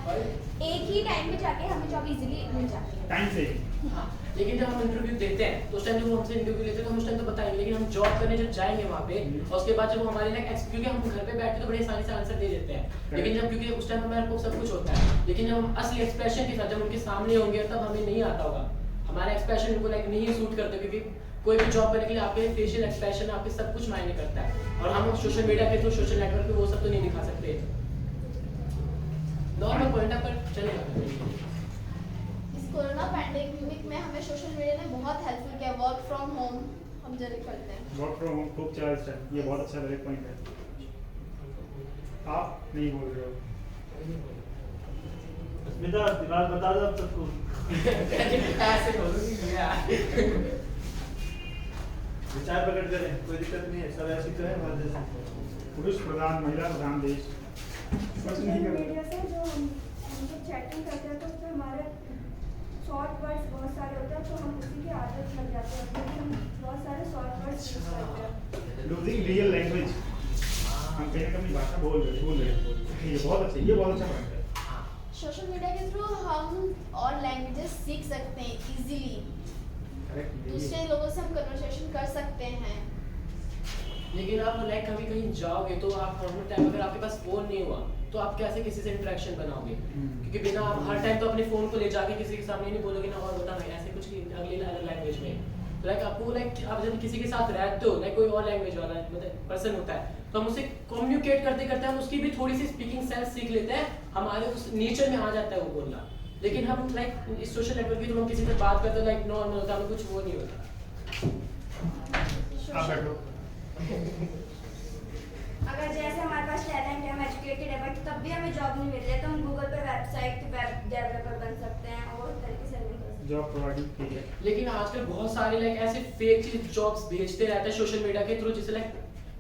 एक ही टाइम पे जाके हमें जॉब इजीली मिल जाती है। टाइम से। हाँ, लेकिन जब हम इंटरव्यू देते हैं तो उस टाइम जब वो हमसे इंटरव्यू लेते हैं तो हम उस टाइम तो बताएंगे, लेकिन हम जॉब करने जब जाएंगे वहाँ पे और उसके बाद जब हमारे लाइक, क्योंकि हम घर पे बैठ के तो बड़े आसानी से आंसर दे देते हैं, लेकिन जब क्योंकि उस टाइम हमारे को सब कुछ होता है, लेकिन जब हम असली एक्सप्रेशन के साथ जब उनके सामने होंगे तब हमें नहीं आता होगा, हमारा एक्सप्रेशन उनको लाइक नहीं सूट करते, क्योंकि कोई भी जॉब करने के लिए आपके फेशियल एक्सप्रेशन आपके सब कुछ मायने करता है, और हम सोशल मीडिया के थ्रू सोशल नेटवर्क पे वो सब तो नहीं दिखा सकते। नॉर्मल पॉइंट पर चलेगा। इस कोरोना पैंडेमिक में हमें सोशल मीडिया ने बहुत हेल्पफुल किया। वर्क फ्रॉम होम हम जरूर करते हैं। वर्क फ्रॉम होम खूब चला इस टाइम, ये बहुत अच्छा एक पॉइंट है। आप नहीं बोल रहे हो। स्मिता दिमाग बता दो अब सबको। ऐसे बोलूंगी यार। विचार प्रकट करें, कोई दिक्कत नहीं है, सब ऐसी तो है हमारे देश में। पुरुष प्रधान, महिला प्रधान देश, कुछ नहीं कर मीडिया से जो हम जब चैटिंग करते हैं तो उसमें हमारे शॉर्ट वर्ड्स बहुत सारे होते हैं, तो हम उसी की आदत लग जाते हैं, क्योंकि हम बहुत सारे शॉर्ट वर्ड्स यूज करते हैं। लूजिंग रियल लैंग्वेज, हम कहीं ना कहीं भाषा भूल रहे हैं। ठीक है, बहुत अच्छा, ये बहुत अच्छा पॉइंट है। सोशल मीडिया के थ्रू हम और लैंग्वेजेस सीख सकते हैं इजीली, दूसरे लोगों से हम कन्वर्सेशन कर सकते हैं। लेकिन आप लाइक कभी कहीं जाओगे तो आप नॉर्मल टाइम अगर आपके पास फोन नहीं हुआ तो आप कैसे किसी से इंटरेक्शन बनाओगे? क्योंकि बिना आप हर टाइम तो अपने फोन को ले जाके किसी के सामने नहीं बोलोगे ना और बता भाई ऐसे कुछ अगली अदर लैंग्वेज में। तो लाइक आपको लाइक आप जब किसी के साथ रहते हो लाइक कोई और लैंग्वेज वाला मतलब पर्सन होता है तो हम उससे कम्युनिकेट करते करते हम उसकी भी थोड़ी सी स्पीकिंग सेंस सीख लेते हैं, हमारे उस नेचर में आ जाता है वो बोलना। लेकिन हम लाइक इस सोशल नेटवर्क की जब हम किसी से बात करते हैं लाइक नॉर्मल होता है, हमें कुछ वो नहीं होता। आप बैठो। अगर जैसे हमारे पास टैलेंट है, हम एजुकेटेड है बट तब भी हमें जॉब नहीं मिल रही है तो हम गूगल पर वेब डेवलपर बन सकते हैं और तरीके से जॉब प्रोवाइड की है। लेकिन आजकल बहुत सारे लाइक ऐसे फेक चीज जॉब्स भेजते रहते हैं सोशल मीडिया के थ्रू, जिससे लाइक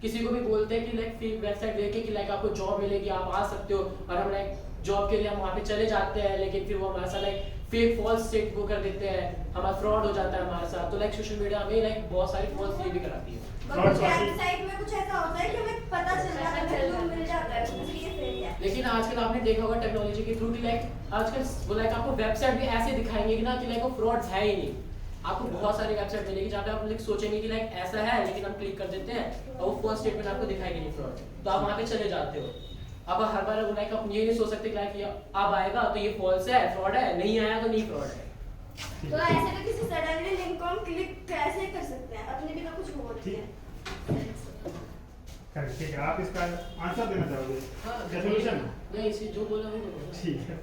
किसी को भी बोलते हैं कि लाइक फेक वेबसाइट देके कि लाइक आपको जॉब मिलेगी, आप आ सकते हो, और हम लाइक जॉब के लिए हम वहाँ पे चले जाते हैं लेकिन फिर वो हमारे साथ लाइक फेक फॉल्स स्टेट वो कर देते हैं, हमारा फ्रॉड हो जाता है हमारे साथ। तो लाइक सोशल मीडिया हमें लाइक बहुत सारी फॉल्स ये भी कराती है। वेबसाइट में कुछ ऐसा होता है कि हमें पता चल जाता है, मिल जाता है इसलिए फेक है। लेकिन आजकल आपने देखा होगा टेक्नोलॉजी के थ्रू कि लाइक आजकल वो लाइक आपको वेबसाइट भी ऐसे दिखाएंगे कि ना कि लाइक वो फ्रॉड्स है ही नहीं। आपको बहुत सारी वेबसाइट मिलेगी जहाँ पे आप लाइक सोचेंगे कि लाइक ऐसा है, लेकिन हम क्लिक कर देते हैं और वो फर्स्ट स्टेटमेंट आपको दिखाएगी नहीं फ्रॉड, तो आप वहाँ पे चले जाते हो। अब हर बार वो लाइक आप ये नहीं सोच सकते कि अब आएगा तो ये फॉल्स है, फ्रॉड है, नहीं आया तो नहीं फ्रॉड है। तो ऐसे में किसी सडनली लिंक को हम क्लिक कैसे कर सकते हैं? अपने भी तो कुछ बोलते हैं। ठीक है, आप इसका आंसर देना चाहोगे? हाँ, सॉल्यूशन नहीं इसी जो बोला वो तो बोला। ठीक है।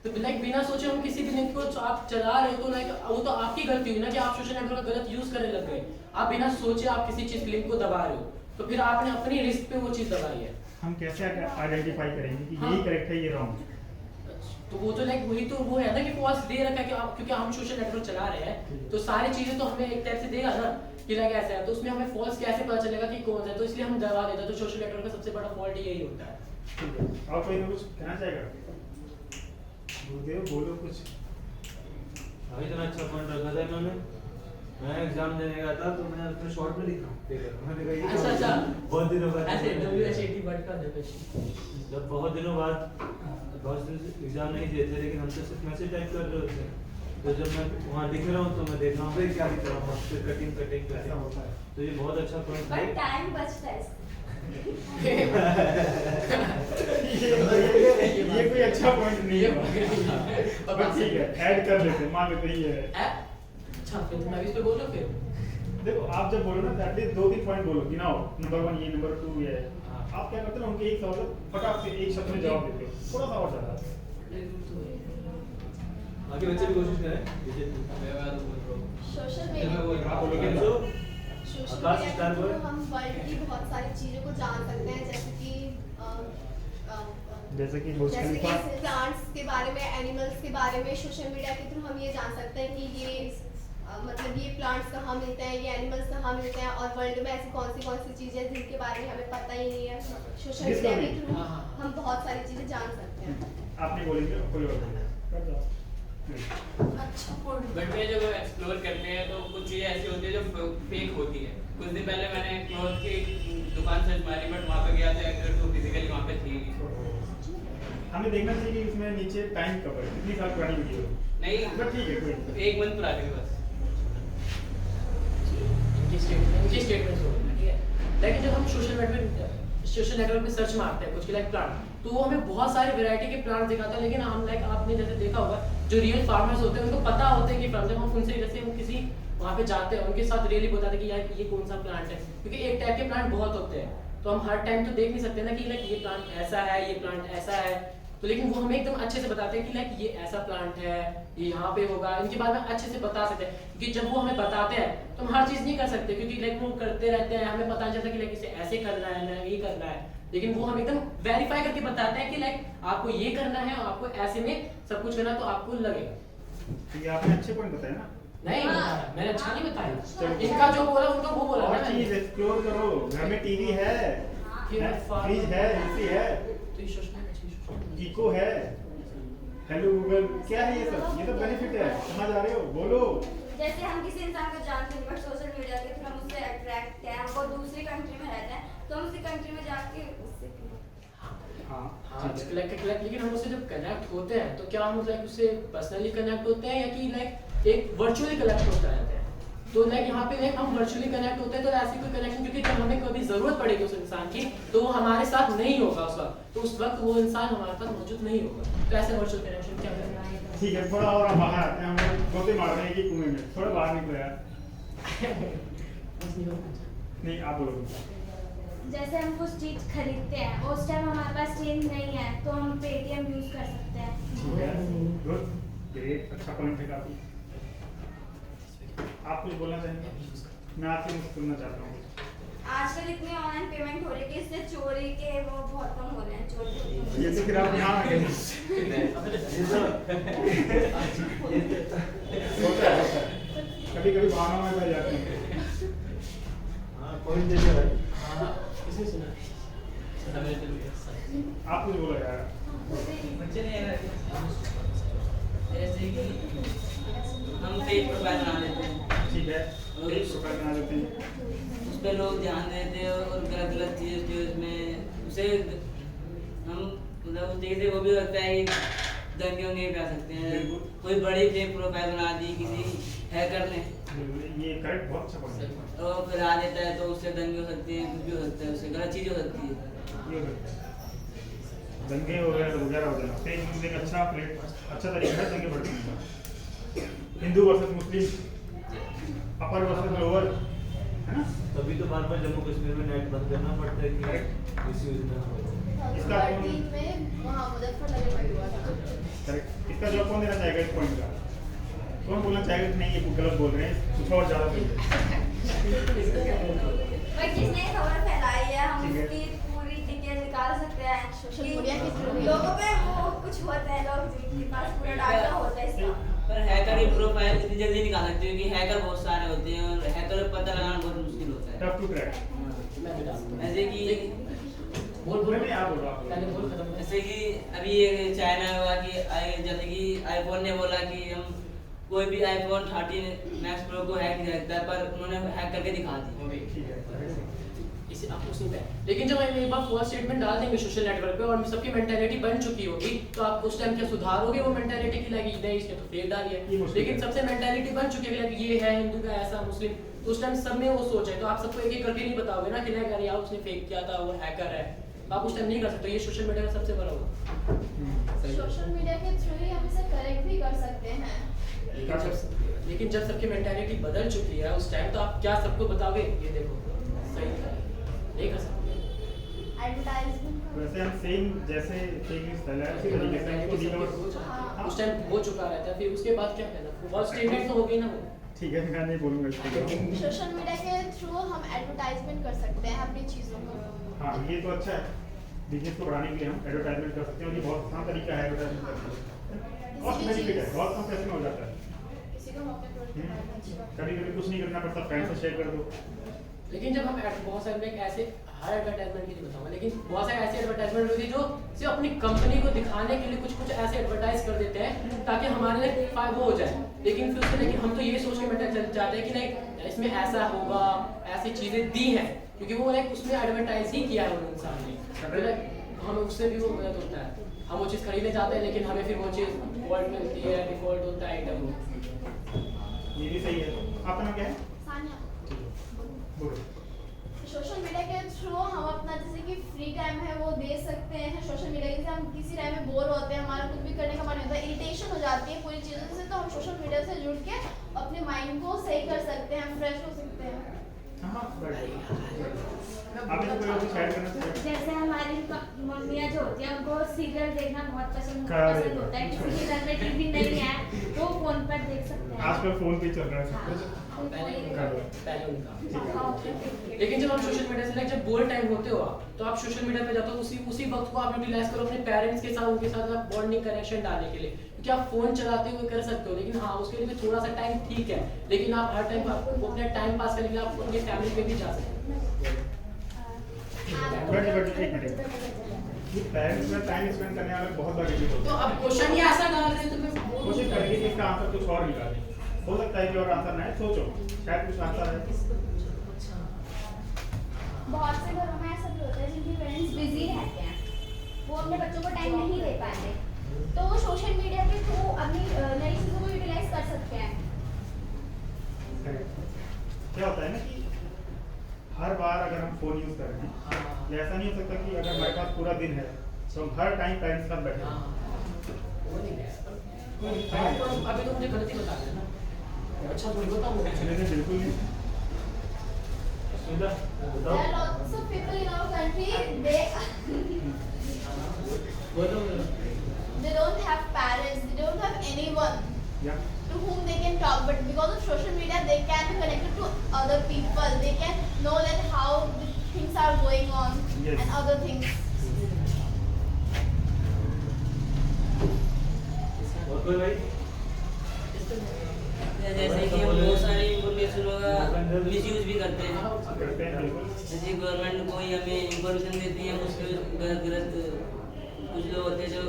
तो लाइक बिना सोचे हम किसी भी लिंक को आप चला रहे हो तो लाइक वो तो आपकी गलती हुई ना कि आप सोशल नेटवर्क का गलत यूज करने लग गए। आप बिना सोचे आप किसी चीज लिंक को दबा रहे हो तो फिर आपने अपनी रिस्क पे वो चीज दबाई है। हम कैसे आइडेंटिफाई करेंगे कि हाँ। यही करेक्ट है, ये रॉन्ग? तो वो तो लाइक वही तो वो है ना कि फॉल्स दे रखा है कि आप क्योंकि हम सोशल नेटवर्क चला रहे हैं तो सारी चीजें तो हमें एक टाइप से देगा ना कि लाइक ऐसा है, तो उसमें हमें फॉल्स कैसे पता चलेगा कि कौन सा है, तो इसलिए हम दबा देते हैं। तो सोशल नेटवर्क का सबसे बड़ा फॉल्ट यही होता है। ठीक है, और कोई ना कुछ कहना चाहेगा? गुरुदेव बोलो कुछ। इतना अच्छा पॉइंट रखा था इन्होंने। मैं एग्जाम देने गया था तो मैं अपने शॉर्ट में लिखा पेपर, मैंने कहा ये अच्छा अच्छा बहुत दिनों बाद ऐसे WH80 वर्ड का डेफिनेशन जब बहुत दिनों बाद बहुत से एग्जाम नहीं दिए थे लेकिन हम तो सिर्फ मैसेज टाइप कर रहे होते हैं, तो जब मैं वहाँ दिख रहा हूँ तो मैं देख रहा हूँ भाई क्या दिख रहा हूँ, फिर कटिंग ऐसा होता है। तो ये बहुत अच्छा पॉइंट बट है। टाइम बचता है। ये कोई अच्छा पॉइंट नहीं है, बट ठीक है, ऐड कर लेते हैं, मान लेते ही है। अच्छा फिर मैं भी इस पे बोलूं फिर। देखो आप जब बोलो ना एटलीस्ट 2-3 पॉइंट बोलो, गिनाओ, नंबर 1 ये, नंबर 2 ये। आप क्या करते हो उनके एक सवाल फटाक से एक शब्द में जवाब देते हो, थोड़ा सा और ज्यादा। बाकी बच्चे भी कोशिश करें। सोशल आप मीडिया बोलोगे तो सोशल आकाश मीडिया स्टार के बोल। थ्रू हम वर्ल्ड की बहुत सारी चीज़ों को जान सकते हैं, जैसे कि जैसे कि बुर्ज खलीफा, प्लांट्स के बारे में, एनिमल्स के बारे में। सोशल मीडिया के थ्रू हम ये जान सकते हैं कि ये मतलब ये प्लांट्स कहाँ मिलते हैं, ये एनिमल्स कहाँ मिलते हैं, और वर्ल्ड में ऐसी कौन सी चीज़ें हैं जिनके बारे में हमें पता ही नहीं है। सोशल मीडिया के थ्रू हम बहुत सारी चीज़ें जान सकते हैं। आप नहीं बोलेंगे कोई और बोलेगा, कर दो। अच्छा पॉइंट। बट मैं जब एक्सप्लोर करते हैं तो कुछ चीज़ें ऐसी होती है जो फेक होती है। कुछ दिन पहले मैंने क्लॉथ की दुकान सर्च मारी बट वहाँ पे गया था अगर तो फिजिकली वहाँ पे थी नहीं। हमें देखना चाहिए कि इसमें नीचे टाइम कब है, कितनी साल पुरानी वीडियो है। नहीं बट ठीक है, कोई 1 मंथ पुरानी बस। इनकी स्टेटमेंट्स हो ठीक है। लेकिन जब हम सोशल नेटवर्क पे सर्च मारते हैं कुछ के लाइक प्लांट तो वो हमें बहुत सारी वैरायटी के प्लांट दिखाता है, लेकिन हम लाइक आपने जैसे देखा होगा जो रियल फार्मर्स होते हैं उनको पता होता है कि जब हम उनसे जैसे हम किसी वहाँ पे जाते हैं उनके साथ रियली बताते हैं कि यार ये कौन सा प्लांट है, क्योंकि एक टाइप के प्लांट बहुत होते हैं तो हम हर टाइम तो देख नहीं सकते ना कि लाइक ये प्लांट ऐसा है, ये प्लांट ऐसा है। तो लेकिन वो हमें एकदम अच्छे से बताते हैं कि लाइक ये ऐसा प्लांट है, ये यहाँ पे होगा, इनके बारे में अच्छे से बता सकते हैं। क्योंकि जब वो हमें बताते हैं तो हम हर चीज़ नहीं कर सकते, क्योंकि लाइक वो करते रहते हैं, हमें पता चलता है कि लाइक इसे ऐसे करना है ना ये करना है, लेकिन वो हम एकदम वेरीफाई करके बताते हैं कि लाइक आपको ये करना है, आपको ऐसे में सब कुछ करना, तो आपको लगेगा। ये आपने अच्छे पॉइंट बताए ना। नहीं हाँ। बताया, मैंने अच्छा नहीं बताया। चलो। इनका जो बोला उनका वो बोला और ना चीज एक्सप्लोर करो, घर में टीवी है, फ्रिज है, एसी है, तो ये सोचना चाहिए। इको है, हेलो गूगल, क्या है ये सब? ये तो बेनिफिट है, समझ आ रहे हो? बोलो। जैसे हम किसी इंसान को जानते हैं बट सोशल मीडिया के थ्रू हम उससे अट्रैक्ट हैं, वो दूसरी कंट्री में रहता है तो हम उसी कंट्री में जाके उससे हाँ हाँ हाँ लेकिन हम उससे जब कनेक्ट होते हैं तो क्या हम लाइक उससे पर्सनली कनेक्ट होते हैं या कि लाइक एक वर्चुअली कनेक्ट होता रहता है? तो लाइक यहाँ पे लाइक हम वर्चुअली कनेक्ट होते हैं तो ऐसी कोई कनेक्शन, क्योंकि जब हमें कभी जरूरत पड़ेगी उस इंसान की तो वो हमारे साथ नहीं होगा उस वक्त, तो उस वक्त वो इंसान हमारे पास मौजूद नहीं होगा, तो ऐसे वर्चुअल कनेक्शन क्या करना है? ठीक है, थोड़ा और आप बाहर आते हैं, हम लोग गोते मार रहे हैं कि कुएं में, थोड़ा बाहर निकलो यार। नहीं आप बोलो। जैसे हम कुछ चीज खरीदते हैं और उस टाइम हमारे पास चेंज नहीं है तो हम पेटीएम यूज कर सकते हैं। ठीक है, गुड, ग्रेट, अच्छा पॉइंट है काफी। आप कुछ बोलना चाहेंगे? मैं आपसे कुछ सुनना चाहता हूँ। आजकल इतनी ऑनलाइन पेमेंट हो रही है कि इससे चोरी के वो बहुत कम हो रहे हैं, चोरी ये तो फिर आप यहाँ आ गए। कभी कभी भावनाओं में बह जाते हैं। हाँ पॉइंट दे दे भाई। हाँ किसने सुना? आप कुछ बोलो यार। जैसे कि हम फेक प्रोफाइल बना लेते हैं, ठीक है, एक प्रोफाइल बना लेते हैं, उस पर लोग ध्यान देते हैं और गलत गलत चीज़ जो इसमें उसे हम मतलब उस तरीके से वो भी होता है कि दंगे वंगे भी आ सकते हैं। कोई बड़ी फेक प्रोफाइल बना दी किसी हैकर ने, ये करेक्ट, बहुत अच्छा पॉइंट है। और फिर आ देता है तो उससे दंगे हो सकते हैं, कुछ भी हो सकता है, उससे गलत चीज़ हो सकती है। ये हो सकता है, दंगे वगैरह हो जाना। फेक न्यूज़ एक अच्छा तरीका है दंगे बढ़ने का। हिंदू वर्सेस मुस्लिम, अपर वर्सेस लोअर, है ना? तभी तो बार बार जम्मू कश्मीर में नेट बंद करना पड़ता है कि मिसयूज ना हो। इसका 2013 में वहाँ मुजफ्फरनगर में हुआ था। करेक्ट, इसका जवाब कौन देना चाहेगा इस पॉइंट का? कौन बोलना चाहेगा कि नहीं ये गलत बोल रहे हैं, कुछ और ज़्यादा बोल रहे हैं? पर जिसने खबर फैलाई है हम ठीक है। उसकी पूरी डिटेल निकाल सकते हैं। सोशल कि मीडिया के थ्रू ही। लोगों पे वो कुछ होता है, लोग जिनके पास पूरा डाटा होता है इसका। पर हैकर की प्रोफाइल इतनी जल्दी निकाल सकते हो कि हैकर बहुत सारे होते हैं और हैकर को पता लगाना बहुत मुश्किल होता है। Tough to crack. मैं भी डालता हूँ। जैसे कि बोल नहीं आप बोलो, आप पहले बोलो। बोल खत्म कर। जैसे कि अभी ये चाइना हुआ कि जैसे कि आईफोन ने बोला कि हम कोई भी आईफोन 13 मैक्स प्रो को हैक नहीं सकता, पर उन्होंने हैक करके दिखा दी। ठीक है, इसे आप उसी पे, लेकिन जब हम एक बार फॉल्स स्टेटमेंट डाल देंगे सोशल नेटवर्क पे और सबकी मेंटालिटी बन चुकी होगी तो आप उस टाइम क्या सुधारोगे वो मेंटालिटी की? लगी नहीं इसने तो फेक डाली ये है, मुश्किल लेकिन है। सबसे मेंटालिटी बन चुकी है कि ये है हिंदू का ऐसा मुस्लिम, तो उस टाइम सब में वो सोच है, तो आप सबको एक एक करके नहीं बताओगे ना कि नहीं यार यार उसने फेक किया था, वो हैकर है, आप उस टाइम नहीं कर सकते। ये सोशल मीडिया का सबसे बड़ा हुआ। सोशल मीडिया के थ्रू ही हम इसे करेक्ट भी कर सकते हैं। लेकिन जब सबकी मेंटालिटी बदल चुकी है उस टाइम तो आप क्या सबको बताओगे ये देखो सही था, नहीं कर सकते। एडवर्टाइजमेंट वैसे हम सेम जैसे फेक न्यूज़ फैला है उसी तरीके से हमको डिलीवर। हाँ। उस टाइम हो चुका रहता है, फिर उसके बाद क्या कहना, फॉल्स स्टेटमेंट तो हो गई ना वो। ठीक है, मैं नहीं बोलूँगा इस पर। सोशल मीडिया के थ्रू हम एडवर्टाइजमेंट कर सकते हैं अपनी चीज़ों को। हाँ ये तो अच्छा है, बिजनेस को बढ़ाने के लिए हम एडवर्टाइजमेंट कर सकते हैं, और ये बहुत आसान तरीका है एडवर्टाइजमेंट करने का। कॉस्ट बेनिफिट है, बहुत कम पैसे में हो जाता है। किसी को हम अपने प्रोडक्ट के बारे में अच्छी बात कभी कभी कुछ नहीं करना पड़ता, फ्रेंड से शेयर कर दो। लेकिन जब हम बहुत सारे लाइक ऐसे हर एडवर्टाइजमेंट की नहीं बताऊंगा, लेकिन बहुत सारे ऐसे एडवर्टाइजमेंट होती है जो सिर्फ अपनी कंपनी को दिखाने के लिए कुछ कुछ ऐसे एडवर्टाइज कर देते हैं ताकि हमारे लिए फायदा हो जाए, लेकिन फिर उसके लेकिन हम तो ये सोच के बैठे चल जाते हैं कि लाइक इसमें ऐसा होगा, ऐसी चीजें दी हैं, क्योंकि वो लाइक उसमें एडवर्टाइज ही किया है उन इंसान ने, तो लाइक हमें उससे भी वो मदद होता है। हम वो चीज़ खरीदने जाते हैं लेकिन हमें फिर वो चीज़ फॉल्ट मिलती है, डिफॉल्ट होता है आइटम। ये भी सही है। आपका नाम क्या है? सानिया। बोलो। सोशल मीडिया के थ्रू हम अपना जैसे कि फ्री टाइम है वो दे सकते हैं। सोशल मीडिया के, हम किसी टाइम में बोर होते हैं, हमारा कुछ भी करने का मन नहीं होता है, इरिटेशन हो जाती है पूरी चीज़ों से, तो हम सोशल मीडिया से जुड़ के अपने माइंड को सही कर सकते हैं, फ्रेश हो सकते हैं। हाँ आपने कोई और कुछ ऐड करना चाहिए? जैसे हमारी मम्मियाँ जो होती हैं उनको सीरियल देखना बहुत पसंद करेक्ट। होता है, किसी के घर में टीवी नहीं है तो फोन पर देख सकते हैं। आजकल फोन पे चल रहा है सब हाँ, कुछ। पहले उनका। ठीक है। लेकिन जब हम सोशल मीडिया से लाइक जब बोर टाइम होते हो आप, तो आप सोशल मीडिया पे जाते हो, उसी वक्त को आप यूटिलाइज करो अपने पेरेंट्स के साथ, उनके साथ आप बॉन्डिंग कनेक्शन डालने के लिए, क्योंकि आप फोन चलाते हुए कर सकते हो, लेकिन हाँ उसके लिए भी थोड़ा सा टाइम ठीक है, लेकिन आप हर टाइम आपको अपने टाइम पास करने के लिए आप अपनी फैमिली पे भी जा सकते हो। बट एक मिनट, ये पेरेंट्स में टाइम स्पेंड करने वाले बहुत बड़ी चीज होती तो है। अब क्वेश्चन ही ऐसा डाल रहे हैं तो मैं कोशिश करेंगे कि इसका आंसर कुछ और निकालें। हो सकता है कि और आंसर ना है, सोचो शायद कुछ आंसर है। बहुत से घरों में ऐसा भी होता है जिनके पेरेंट्स बिजी रहते हैं वो अपने बच्चों को टाइम नहीं दे पाते, तो वो सोशल मीडिया के थ्रू अपनी नई चीज़ों को यूटिलाइज कर सकते हैं। क्या होता है ना कि हर बार अगर हम फोन यूज कर रहे हैं, या ऐसा नहीं हो सकता कि अगर हमारे पास पूरा दिन है तो हम हर टाइम पेरेंट्स के साथ बैठे हैं। अभी तो मुझे गलती बता देना, अच्छा थोड़ी बताऊँ। नहीं नहीं बिल्कुल नहीं। सुविधा There बताओ। are lots of people in our country, बोलो they don't have parents, they don't have anyone या to whom they can talk, but because of social media they can be connected to other people, they can know that how the things are going on Yes. and other things. और कोई भाई? जैसे कि हम बहुत सारी इंफॉर्मेशनों का misuse भी करते हैं। करते हैं बिल्कुल। जैसे गवर्नमेंट कोई हमें इंफॉर्मेशन देती है, उसके गलत कुछ लोग होते हैं जो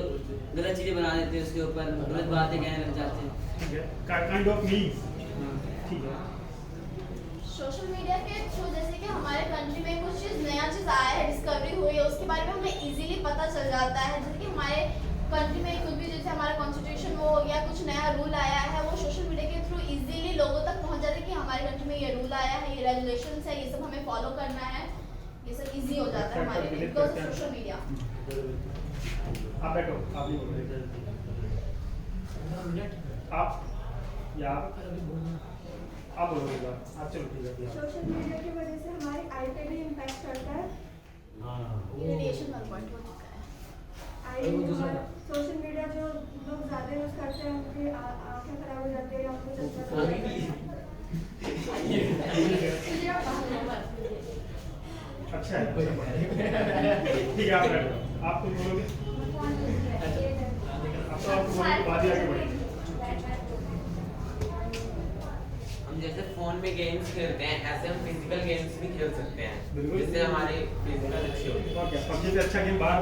गलत चीज़ें बना देते हैं, उसके ऊपर गलत बातें कहने लग जाते हैं। ठीक है, काइंड ऑफ मीम्स। ठीक है। सोशल मीडिया के थ्रू जैसे कि हमारे कंट्री में कुछ चीज़ नया चीज़ आया है, डिस्कवरी हुई है, उसके बारे में हमें इजीली पता चल जाता है। जैसे कि हमारे कंट्री में कुछ भी, जैसे हमारा कॉन्स्टिट्यूशन वो हो गया, कुछ नया रूल आया है, वो सोशल मीडिया के थ्रू इजीली लोगों तक पहुंच जाता है कि हमारे कंट्री में ये रूल आया है, ये रेगुलेशंस है, ये सब हमें फॉलो करना है, ये सब इजी हो जाता है हमारे लिए बिकॉज ऑफ सोशल मीडिया। आप बैठो, आप नहीं बोल रहे। आप या आप बोलोगे आप चलो ठीक है। सोशल मीडिया की वजह से हमारी आई पे भी इम्पैक्ट करता है। रेडिएशन 1 पॉइंट हो चुका है। आई सोशल मीडिया जो लोग ज़्यादा यूज़ करते हैं उनकी आँखें खराब हो जाती है या उनको चश्मा अच्छा है। ठीक है, आप बैठो। आप कुछ बोलोगे? आप तो आपको बोलने के बाद ही आगे बढ़ेंगे। हम जैसे फोन में गेम्स खेलते हैं, ऐसे हम फिजिकल गेम्स भी खेल सकते हैं, बिल्कुल। जिससे हमारे फिजिकल अच्छी होती है। और क्या, पबजी से अच्छा गेम बाहर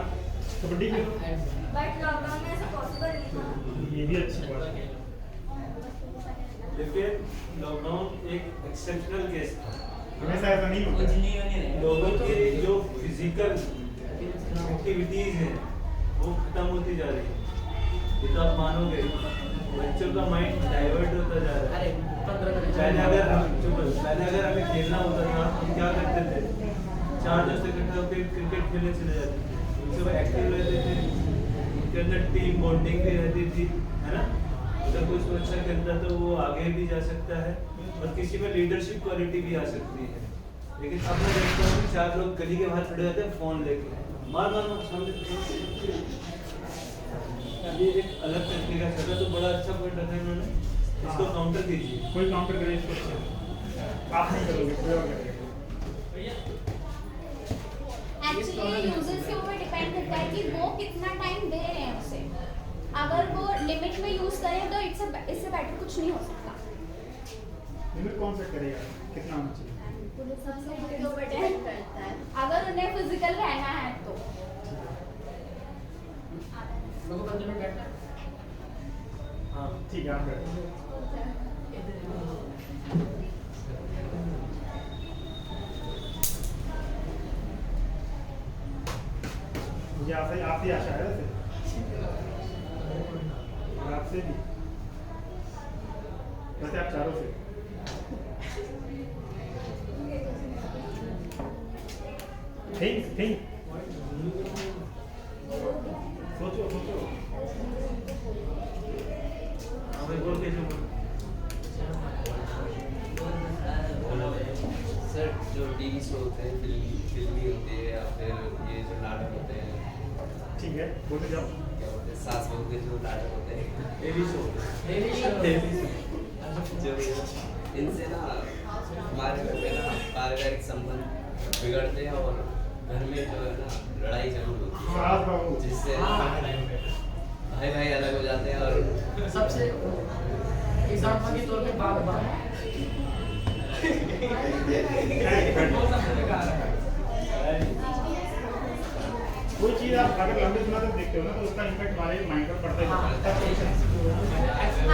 कबड्डी खेलो। बट लॉकडाउन में ऐसा पॉसिबल नहीं था। ये भी अच्छी बात है। लेकिन लॉकडाउन एक एक्सेप्शनल केस था। हमेशा ऐसा नहीं होता कुछ है। नहीं होने रहा। लोगों की जो फिजिकल एक्टिविटीज हैं वो खत्म होती जा रही है। ये तो आप मानोगे, बच्चों का माइंड डाइवर्ट होता जा रहा है। अरे 15 मिनट पहले अगर हमें खेलना होता था, हम क्या करते थे? 4 दोस्त इकट्ठा होकर क्रिकेट खेलने चले जाते थे, उनसे वो एक्टिव रहते थे, उनके अंदर टीम बॉन्डिंग भी रहती थी, है ना? अगर कोई उसको अच्छा खेलता तो वो आगे भी जा सकता है और किसी में लीडरशिप क्वालिटी भी आ सकती है। लेकिन अब मैं देखता हूँ कि 4 लोग गली के बाहर खड़े होते हैं फोन लेके, मार सामने। ये एक अलग तरीका चल रहा है, तो बड़ा अच्छा पॉइंट रखा है इन्होंने, इसको काउंटर कीजिए। कोई काउंटर करे इसको? आप नहीं करोगे, कोई और करेगा। एक्चुअली यूजर्स के ऊपर डिपेंड करता है कि वो कितना टाइम दे रहे हैं उसे। अगर वो लिमिट में यूज करें तो इससे बेटर कुछ नहीं हो सकता। लिमिट कौन सेट करेगा, कितना होना चाहिए? सबसे के ऊपर डिपेंड करता है। अगर उन्हें फिजिकल रहना है तो लोगों को 15 मिनट बैठना है। हाँ ठीक है, आप बैठो। मुझे आपसे आशा है वैसे, और आपसे भी, वैसे आप चारों से। think सोचो हमें बोल के सर जो टीवी शो होते हैं, फिल्मी होती है या फिर ये जो नाटक होते हैं, ठीक है बोलते जाओ। क्या बोलते हैं, सास बहू के जो नाटक होते हैं, टीवी शो जो इनसे ना हमारे घर में ना पारिवारिक संबंध बिगड़ते हैं और घर में जो है ना लड़ाई जरूर होती है, सास बहू जिससे भाई भाई अलग हो जाते हैं और सबसे एग्जाम्पल के तौर पे बाप कोई चीज़ आप अगर लंबे समय तक देखते हो ना तो उसका इम्पैक्ट हमारे माइंड पर पड़ता ही है।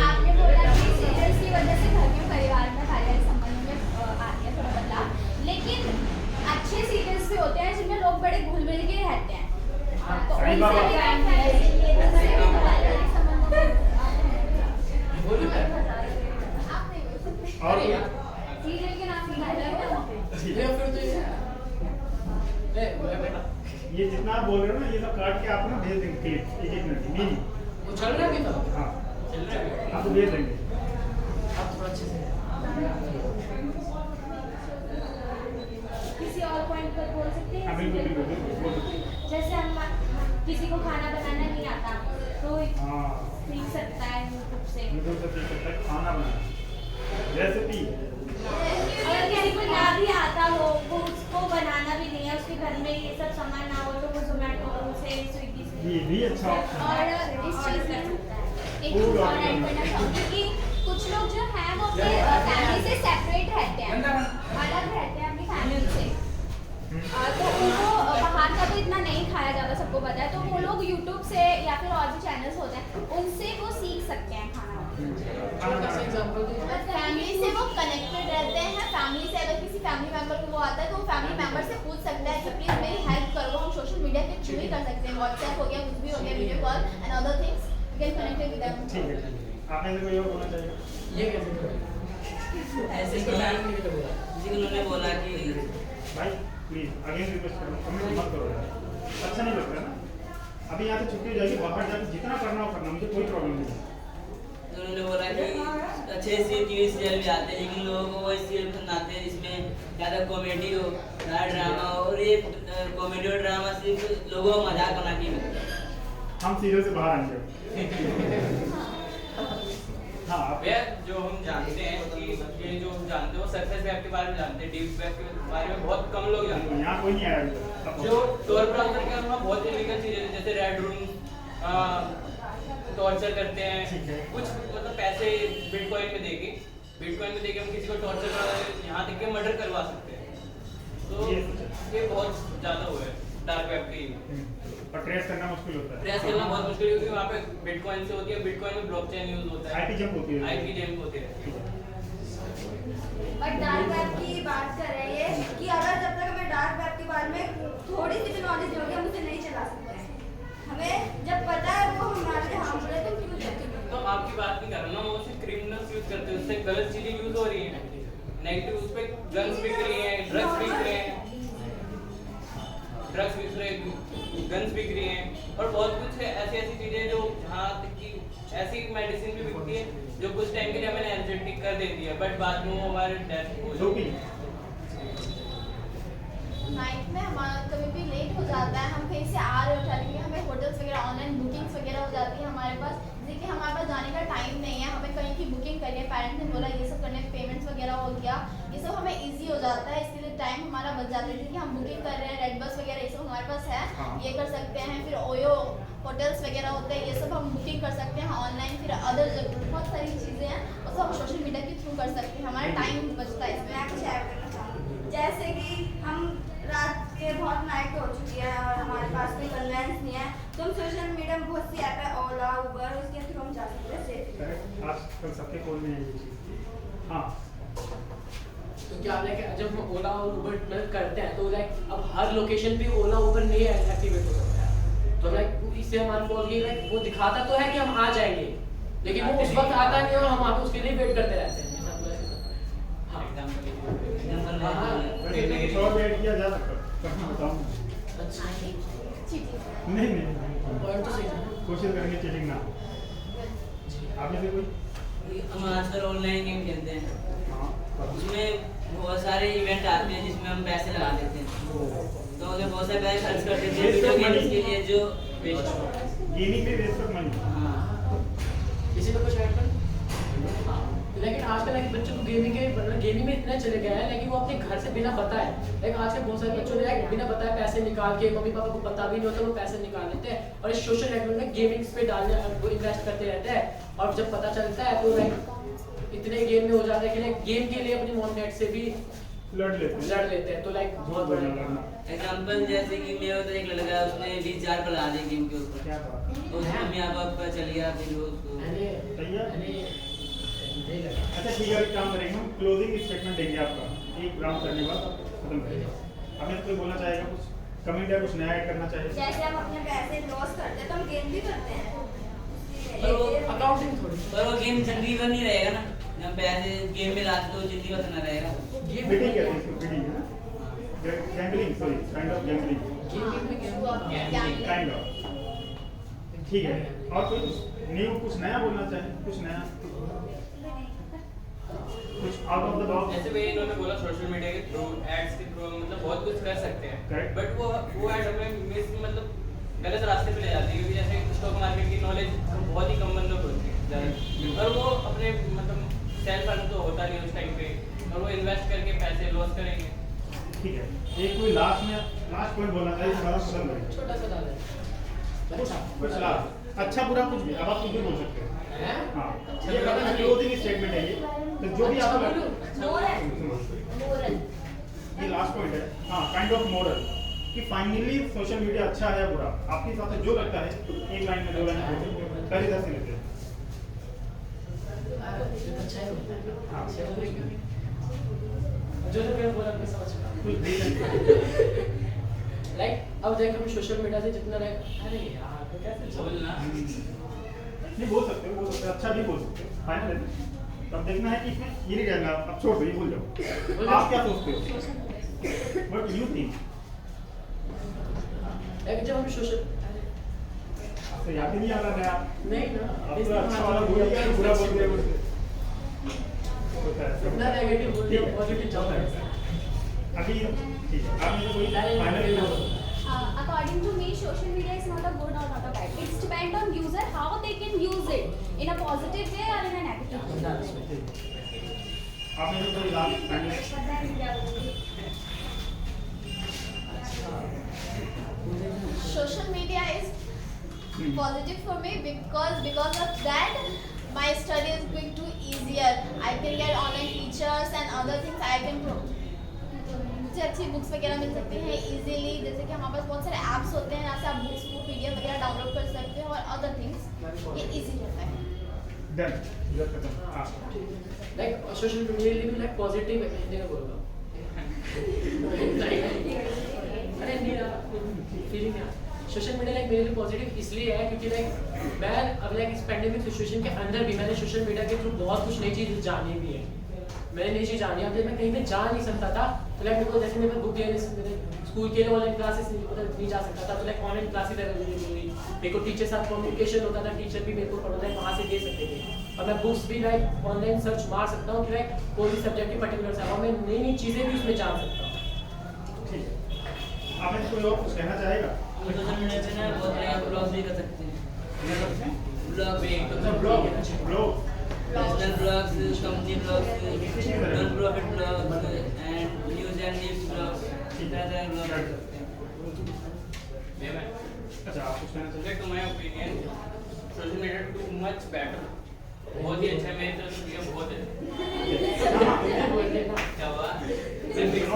आपने बोला कि सीरियल्स की वजह से घर में परिवार में पारिवारिक संबंधों में आ गया थोड़ा बदलाव, लेकिन अच्छे सीरियल्स भी होते हैं जिनमें लोग बड़े घुल मिल के रहते हैं। तो साईं उनसे बाबा। भी काम है, ये तो मैं नहीं बताया। बोलो मैं आप नहीं बोल सकते। और सीरियल के नाम से डायलॉग है। ये फिर तो ये मैं बेटा ये जितना आप बोल रहे हो ना, ये सब काट के आप ना भेज देंगे क्लिप, एक मिनट की। नहीं वो चल रहा है अभी तक हाँ, चल रहा है आपको भेज देंगे। अब थोड़ा अच्छे से किसी और पॉइंट पर बोल सकते हाँ हैं बिल्कुल सीरियल बिल्कुल बिल्कुल बोल सकते हैं। जैसे हम किसी को खाना बनाना नहीं आता तो हाँ, सीख सकता है यूट्यूब से। यूट्यूब से सीख सकता है खाना बनाना, रेसिपी। अगर किसी को ना भी आता हो, वो उसको बनाना भी नहीं है, उसके घर में ये सब सामान ना हो तो वो जोमेटो से, स्विगी से ये भी अच्छा ऑप्शन है। और इस चीज़ में एक Food चीज़ और order ऐड करना चाहूँगी कि कुछ लोग जो हैं वो अपने फैमिली से सेपरेट रहते हैं, अलग रहते हैं अपनी फैमिली से। तो उनको बाहर का तो इतना नहीं खाया जाता, सबको पता है। तो वो लोग यूट्यूब से या फिर और भी चैनल्स होते हैं, उनसे वो सीख सकते हैं खाना छोटा सा एग्जांपल दो फैमिली से वो कनेक्टेड रहते हैं। फैमिली से अगर किसी फैमिली मेंबर को वो आता है तो वो फैमिली मेंबर से पूछ सकता है कि प्लीज मेरी हेल्प करो। हम सोशल मीडिया के थ्रू ही कर सकते हैं, व्हाट्सएप हो गया, कुछ भी हो गया, video call and other things we can connected with them. ठीक है, आपने से कोई और बोलना चाहिए? ये कैसे करें ऐसे इसको कि बैठ नहीं बोला जैसे कि उन्होंने बोला कि भाई प्लीज अगेन रिक्वेस्ट करूँ, कमेंट मत करो यार, अच्छा नहीं लगता ना। अभी यहाँ से छुट्टी हो जाएगी, बाहर जाकर जितना करना हो करना, मुझे कोई प्रॉब्लम नहीं है। तो उन्होंने बोला कि अच्छे से टीवी सीरियल भी आते हैं, लेकिन लोगों को वो सीरियल पसंद आते हैं जिसमें ज़्यादा कॉमेडी हो, ज़्यादा ड्रामा हो। और ये कॉमेडी और ड्रामा सिर्फ लोगों को मजाक बना के मिलता है। हम सीरियल से बाहर आएंगे। हाँ आप भैया जो हम जानते हैं कि ये जो हम जानते हैं वो सरफेस वेब के बारे में जानते हैं, डीप वेब के बारे में बहुत कम लोग जानते हैं। यहाँ कोई नहीं आया अभी तक। जो टोर ब्राउज़र के अलावा बहुत इलीगल चीजें हैं, जैसे रेड रूम टॉर्चर करते हैं, ठीक है। कुछ मतलब पैसे बिटकॉइन में देके हम किसी को टॉर्चर करा, यहाँ तक के मर्डर करवा सकते हैं। तो ये बहुत ज्यादा हुआ है डार्क वेब की। और ट्रेस करना मुश्किल होता है। ट्रेस करना बहुत मुश्किल है क्योंकि वहाँ पे बिटकॉइन से होती है, बिटकॉइन में ब्लॉकचेन यूज होता है, आईपी जंप होती है। आईपी जंप होते हैं। बट डार्क वेब की बात कर रहे हैं ये कि अगर जब तक हमें डार्क वेब के बारे में थोड़ी सी भी नॉलेज होगी हम उसे नहीं चला सकते हैं। हमें जब पता है वो हमारे लिए हार्मफुल है तो क्यों चलाएंगे? तो आपकी बात नहीं कर रहा ना, वो सिर्फ क्रिमिनल्स यूज करते हैं, उससे गलत चीजें यूज हो रही हैं, नेगेटिव उस पे गन्स बिक रही हैं, ड्रग्स बिक रहे हैं, गन्स बिक रही हैं और बहुत कुछ है ऐसी चीजें जो जहाँ तक कि ऐसी मेडिसिन भी बिकती है जो कुछ टाइम के लिए हमें एनर्जेटिक कर देती है बट बाद में वो हमारे डेथ हो जाती है। नाइट में हमारा कभी भी लेट हो जाता है, हम कहीं से आ रहे हो चलेंगे, हमें होटल्स वगैरह ऑनलाइन बुकिंग्स वगैरह हो जाती है हमारे पास, देखिए हमारे पास जाने का टाइम नहीं है, हमें कहीं की बुकिंग करनी है, पेरेंट्स ने बोला ये सब करने, पेमेंट्स वगैरह हो गया, ये सब हमें इजी हो जाता है, इसके लिए टाइम हमारा बच जाता है कि हम बुकिंग कर रहे हैं, रेड बस वगैरह ये सब हमारे पास है, ये कर सकते हैं, फिर ओयो होटल्स वगैरह होते हैं, ये सब हम बुकिंग कर सकते हैं ऑनलाइन, फिर अदर बहुत सारी चीज़ें हैं वो सब हम सोशल मीडिया के थ्रू कर सकते हैं, हमारा टाइम बचता है इसमें। मैं कुछ ऐड करना चाहूँगी, जैसे कि हम रात के बहुत नाइट हो चुकी है और हमारे पास कोई कन्वेंस नहीं है तो हम सोशल मीडिया में बहुत सी ऐप है, ओला उबर, उसके थ्रू हम जा सकते हैं सेफ। आजकल सबके फोन में है ये चीज़। हाँ तो क्या लाइक जब हम ओला और उबर करते हैं तो लाइक अब हर लोकेशन पे ओला उबर नहीं एक्टिवेट हो सकता है, तो लाइक इससे हमारे को ये लाइक वो दिखाता तो है कि हम आ जाएंगे लेकिन वो उस वक्त आता नहीं और हम वहाँ पे उसके लिए वेट करते रहते हैं। वैसे कुछ और ऐड किया जा सकता है, बताऊँ? अच्छा नहीं पॉइंट तो सही था। कोशिश करेंगे चीटिंग ना हो। आप में से कोई? हम आजकल ऑनलाइन गेम खेलते हैं, हाँ उसमें बहुत सारे इवेंट आते हैं जिसमें हम पैसे लगा देते हैं, तो उसमें बहुत सारे पैसे खर्च कर देते हैं वीडियो गेम्स के लिए जो गेमिंग में वेस्ट ऑफ मनी। हाँ किसी को कुछ ऐड कर? हाँ लेकिन आजकल लाइक बच्चों को गेमिंग में इतना चले गया है लेकिन वो अपने घर से बिना बताए, लेकिन आजकल बहुत सारे बच्चों ने बिना बताए पैसे निकाल के, मम्मी पापा को पता भी नहीं होता वो पैसे निकाल लेते हैं और इस सोशल नेटवर्क में गेमिंग्स पे डालने वो इन्वेस्ट करते रहते हैं और जब पता चलता है तो लाइक इतने गेम में हो जाता है कि लाइक गेम के लिए अपने मोनेट से भी लड़ लेते हैं तो लाइक बहुत बड़ा एग्जांपल जैसे कि मेरे उधर एक लड़का है उसने 20,000 पर लगा दिए गेम के ऊपर, क्या बात तो उसके मम्मी पापा पर चल गया फिर वो उसको अच्छा ठीक है, एक काम करेंगे हम क्लोजिंग स्टेटमेंट देंगे आपका, एक राउंड करने के बाद खत्म करेंगे। हमें कोई बोलना चाहेगा कुछ? कमेंट या कुछ नया ऐड करना चाहिए? जैसे हम अपने पैसे लॉस करते हैं तो हम गेन भी करते हैं। पर वो अकाउंटिंग थोड़ी पर वो गेम जिंदगी भर नहीं रहेगा ना, जब पैसे गेम में लाते तो जिंदगी भर ना रहेगा। गेम बेटिंग कहते हैं इसको, बेटिंग है ना, gambling, sorry, kind of gambling, kind of. ठीक है, और कुछ न्यू, कुछ नया बोलना चाहिए, कुछ नया, कुछ आउट ऑफ द बॉक्स? जैसे भैया इन्होंने बोला सोशल मीडिया के थ्रू, एड्स के थ्रू मतलब बहुत कुछ कर सकते हैं, Correct. बट वो ऐड हमें मिस मतलब गलत रास्ते पे ले जाती है, क्योंकि जैसे स्टॉक मार्केट की नॉलेज बहुत ही कम बंदों को होती है ज़्यादा, और वो अपने मतलब सेल्फ अर्न तो होता नहीं उस टाइम पे, और वो इन्वेस्ट करके पैसे लॉस करेंगे। ठीक है, एक कोई लास्ट पॉइंट बोलना चाहिए, हमारा खत्म करें। छोटा सा डाल कुछ लास्ट, अच्छा बुरा कुछ भी, अब आप कुछ भी बोल सकते हैं। हैं? हाँ, ये अपना क्लोजिंग स्टेटमेंट है ये, तो जो भी अच्छा आपको बोलो। ये लास्ट पॉइंट है, हाँ, काइंड ऑफ मोरल, कि फाइनली सोशल मीडिया अच्छा है या बुरा, आपके हिसाब से जो लगता है, एक लाइन में, 2 लाइन में बोल सकते हैं, पहले 10 से लेते हैं। अच्छा है हाँ। अच्छा है। जो मैं बोला आपने समझ पा कुछ भी नहीं। लाइक अब देख हम सोशल मीडिया से जितना अरे यार तो कैसे बोलना नहीं बोल सकते हो, अच्छा भी बोल सकते हो, फाइनल है। तब देखना है कि इसमें ये नहीं कहना, अब छोड़ दो, ये भूल जाओ। आप क्या सोचते हो? What you think? लाइक जब हम सोशल तो याद ही नहीं आ रहा नया, नहीं ना अब तो अच्छा वाला भूल गया, बुरा बोल दिया मुझसे। होता है, इतना नेगेटिव बोल दिया, पॉजिटिव चल रहा है। अभी ठीक है, आप मुझे कोई final According to me, social media is not a good or not a bad. It's depend on user how they can use it in a positive way or in a negative way. आप मुझे कोई last final? Social media is positive for me because of that my study is going to easier. I can get online teachers and other things. I can मुझे अच्छी books वगैरह मिल सकती हैं easily, जैसे कि हमारे पास बहुत सारे ऐप्स होते हैं जहाँ से आप बुक्स को PDF वगैरह डाउनलोड कर सकते हैं और अदर थिंग्स, ये इजी होता है। डन, इधर खत्म। हाँ, लाइक सोशल मीडिया लिए भी लाइक पॉजिटिव हिंदी में बोलूँगा। अरे नहीं यार फीलिंग यार सोशल मीडिया लाइक मेरे लिए पॉजिटिव इसलिए है क्योंकि लाइक मैं अब लाइक इस पेंडेमिक सिचुएशन के अंदर भी मैंने सोशल मीडिया के थ्रू बहुत कुछ नई चीज़ जानी भी है। मैंने नई चीज़ जानी, अब जब मैं कहीं पे जा नहीं सकता था तो लाइक मेरे को जैसे मेरे बुक लेने मेरे स्कूल के लिए ऑनलाइन क्लासेस नहीं जा सकता था, तो लाइक ऑनलाइन क्लासेस अवेलेबल हुई। मेरे को टीचर साथ कम्युनिकेशन होता था, टीचर भी मेरे को पढ़ाता है वहाँ से दे सकते थे, और मैं बुक्स भी लाइक ऑनलाइन सर्च मार सकता हूँ कि लाइक कोई भी सब्जेक्ट की पर्टिकुलर से, और मैं नई नई चीज़ें भी उसमें जान सकता हूँ। ठीक है, आपने कोई और कुछ कहना चाहेगा? सोशल मीडिया पे ना बहुत तरह के ब्लॉग्स भी कर सकते हैं, ब्लॉग भी blog personal blogs, company blogs, non profit blogs and news blogs, तरह तरह ब्लॉग कर सकते हैं। अच्छा, आप कुछ कहना चाहिए? To my opinion social media too much better, बहुत ही अच्छा है, मेरी तरफ से बहुत है। क्या हुआ?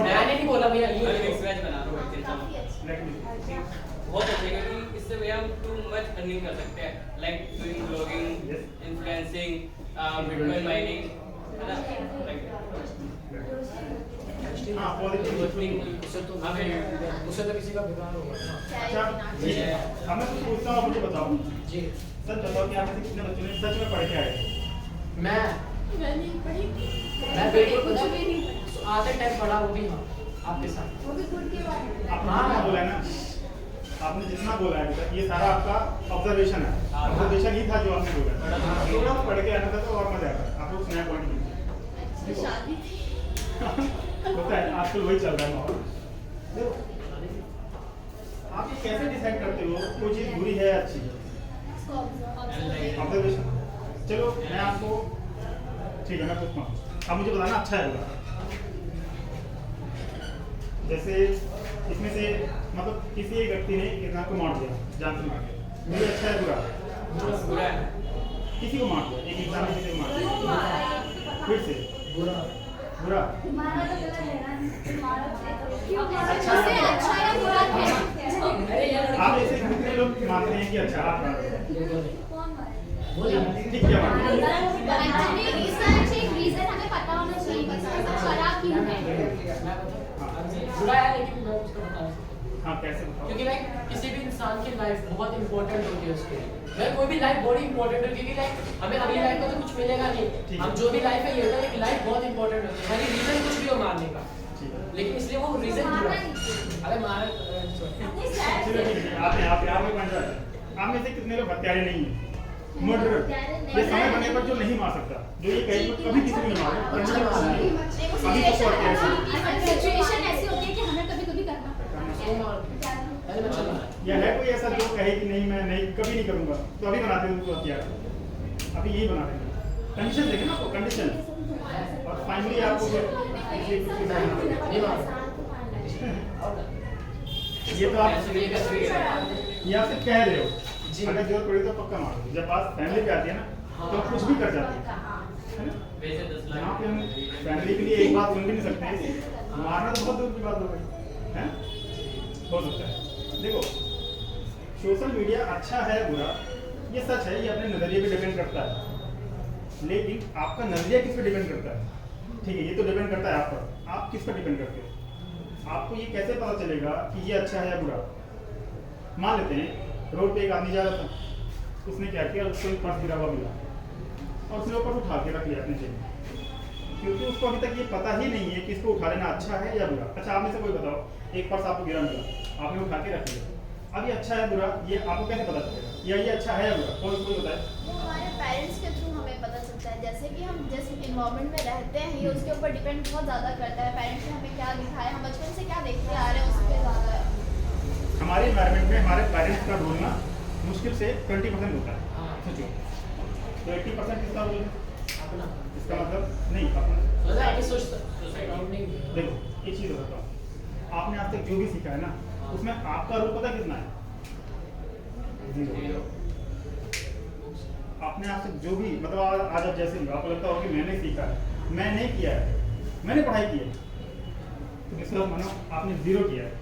मैंने नहीं बोला भैया ये मैं मिक्स वेज बना रहा हूँ, चिंता मत। बहुत अच्छा है क्योंकि इससे भैया हम टू मच अर्निंग कर सकते हैं, like doing blogging, influencing, bitcoin mining, है ना? हाँ, पॉजिटिव। उससे तो किसी का बेकार होगा। अच्छा, ठीक है, हमें कुछ पूछता हूँ, मुझे बताओ। जी सच बताओ कि आप में से कितने बच्चों ने सच में पढ़ के आए? मैं नहीं पढ़ी, बिल्कुल आते टाइम पढ़ा वो भी हाँ आपके साथ। वो भी खुद के बारे में। आपने जितना बोला है ना, आपने जितना बोला है अभी तक, ये सारा आपका ऑब्जर्वेशन है, ऑब्जर्वेशन ही था जो आपने बोला है। थोड़ा सा पढ़ के आना था तो और मजा आता। आप लोग नया पॉइंट लीजिए। शादी थी। होता है, आजकल वही चल रहा है माहौल। देखो, आप ये कैसे डिसाइड करते हो कोई चीज़ बुरी है या अच्छी है? ऑब्जर्वेशन। चलो मैं आपको, ठीक है, मैं पूछता हूँ, आप मुझे बताना अच्छा है बुरा। जैसे इसमें से मतलब किसी एक व्यक्ति ने किसान को मार दिया, जान से मार दिया, मुझे अच्छा है बुरा? बुरा है। किसी को मार दिया, एक इंसान ने किसी को मार दिया, फिर से बुरा। तुम्हारा तो गलत है ना, तुम्हारा क्यों अच्छा या बुरा है? अरे यार आप ऐसे कितने लोग मानते हैं कि अच्छा आप कौन मारे? ठीक क्या मानते हैं? एक्चुअली रीजन हमें पता होना चाहिए कि खराब क्यों है। बुरा है लेकिन मैं उसको बता सकता हूँ। हाँ कैसे बताओ? क्योंकि लाइक किसी भी इंसान की लाइफ बहुत इंपॉर्टेंट होती है उसके लिए। मैं कोई भी लाइफ बहुत इंपॉर्टेंट है क्योंकि लाइक हमें अगली लाइफ में तो कुछ मिलेगा नहीं। हम जो भी लाइफ है ये होता है कि लाइफ बहुत इंपॉर्टेंट होती है, यानी रीजन कुछ भी हो मारने का, लेकिन इसलिए वो रीजन अरे मार आप में से कितने लोग हत्यारे नहीं है? मर्डर ये समय बने पर जो नहीं मार सकता, जो ये कहीं कभी किसी को नहीं मार सिचुएशन ऐसी होती है कि हमें कभी-कभी करना पड़ता है। या है कोई ऐसा जो कहे कि नहीं मैं नहीं कभी नहीं करूंगा, तो अभी बनाते हो तो हथियार, अभी यही बना देंगे। कंडीशन देखें ना आपको, कंडीशन और फाइनली आपको ये तो आप ये आप सिर्फ कह रहे हो, अगर जरूरत पड़ी तो पक्का मारो। जब बात फैमिली पे आती है ना तो कुछ भी कर जाती है ना। यहाँ पे हम फैमिली के लिए एक बात सुन भी नहीं सकते, मारना तो बहुत दूर की बात हो गई है। हो सकता है देखो, सोशल मीडिया अच्छा है बुरा ये सच है, ये अपने नज़रिए पे डिपेंड करता है, लेकिन आपका नज़रिया किस पे डिपेंड करता है? ठीक है, ये तो डिपेंड करता है आप पर, आप किस पर डिपेंड करते हो। आपको ये कैसे पता चलेगा कि ये अच्छा है या बुरा? मान लेते हैं रोड पे एक आदमी जा रहा था, उसने क्या किया, उसको एक पर्स गिरा हुआ मिला और उसने ऊपर उठा के रख लिया अपने जेब में, क्योंकि उसको अभी तक ये पता ही नहीं है कि इसको उठा लेना अच्छा है या बुरा। अच्छा आप में से कोई बताओ, एक पर्स आपको गिरा मिला, आपने उठा के रख लिया, अब ये अच्छा है बुरा ये आपको कैसे पता चलेगा, या ये अच्छा है या बुरा? कोई बताए? वो हमारे पेरेंट्स के थ्रू हमें पता चलता है, जैसे कि हम जिस इन्वायरमेंट में रहते हैं ये उसके ऊपर डिपेंड बहुत ज़्यादा करता है। पेरेंट्स ने हमें क्या दिखाया, हम बचपन से क्या देखते आ रहे हैं उस पर ज़्यादा है। हमारे इन्वायरमेंट में हमारे पेरेंट्स का रोल ना मुश्किल से 20% होता है, सोचो तो 80% किसका रोल है? इसका मतलब नहीं अपना। देखो एक चीज़ बताता हूँ, आपने आज तक जो भी सीखा है ना उसमें आपका रोल पता कितना है? 0। आपने आज तक जो भी मतलब आज आप जैसे आपको लगता हो कि मैंने सीखा है, मैं नहीं किया है, मैंने पढ़ाई की है, तो विश्वास मानो आपने 0 किया है।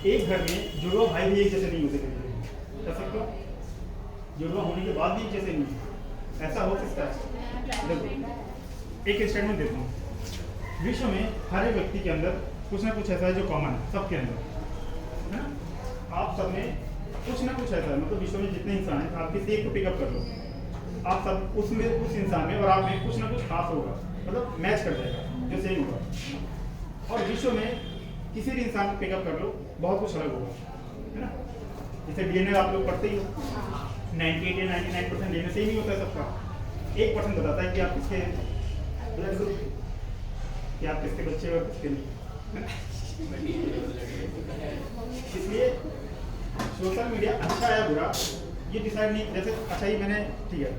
एक घर में जुड़वा भाई भी एक जैसे नहीं होते, कर सकते हो? जुड़वा होने के बाद भी एक जैसे नहीं, ऐसा हो सकता है? देखो एक स्टेटमेंट देता हूँ, विश्व में हर एक व्यक्ति के अंदर कुछ ना कुछ ऐसा है जो कॉमन है सबके अंदर, है ना? आप सब में कुछ ना कुछ ऐसा है, मतलब विश्व में जितने इंसान हैं आप किसी एक को पिकअप कर लो, आप सब उसमें उस इंसान में और आप में कुछ ना कुछ खास होगा, मतलब मैच कर जाएगा जो सेम होगा। और विश्व में किसी भी इंसान को पिकअप कर लो बहुत कुछ अलग होगा, है ना? जैसे डीएनए आप लोग पढ़ते ही हो, 98 या 99% डीएनए से ही नहीं होता है सबका, 1% बताता है कि आप किसके बच्चे और किसके नहीं, है ना? इसलिए सोशल मीडिया अच्छा है बुरा ये डिसाइड नहीं, जैसे अच्छा ही मैंने ठीक है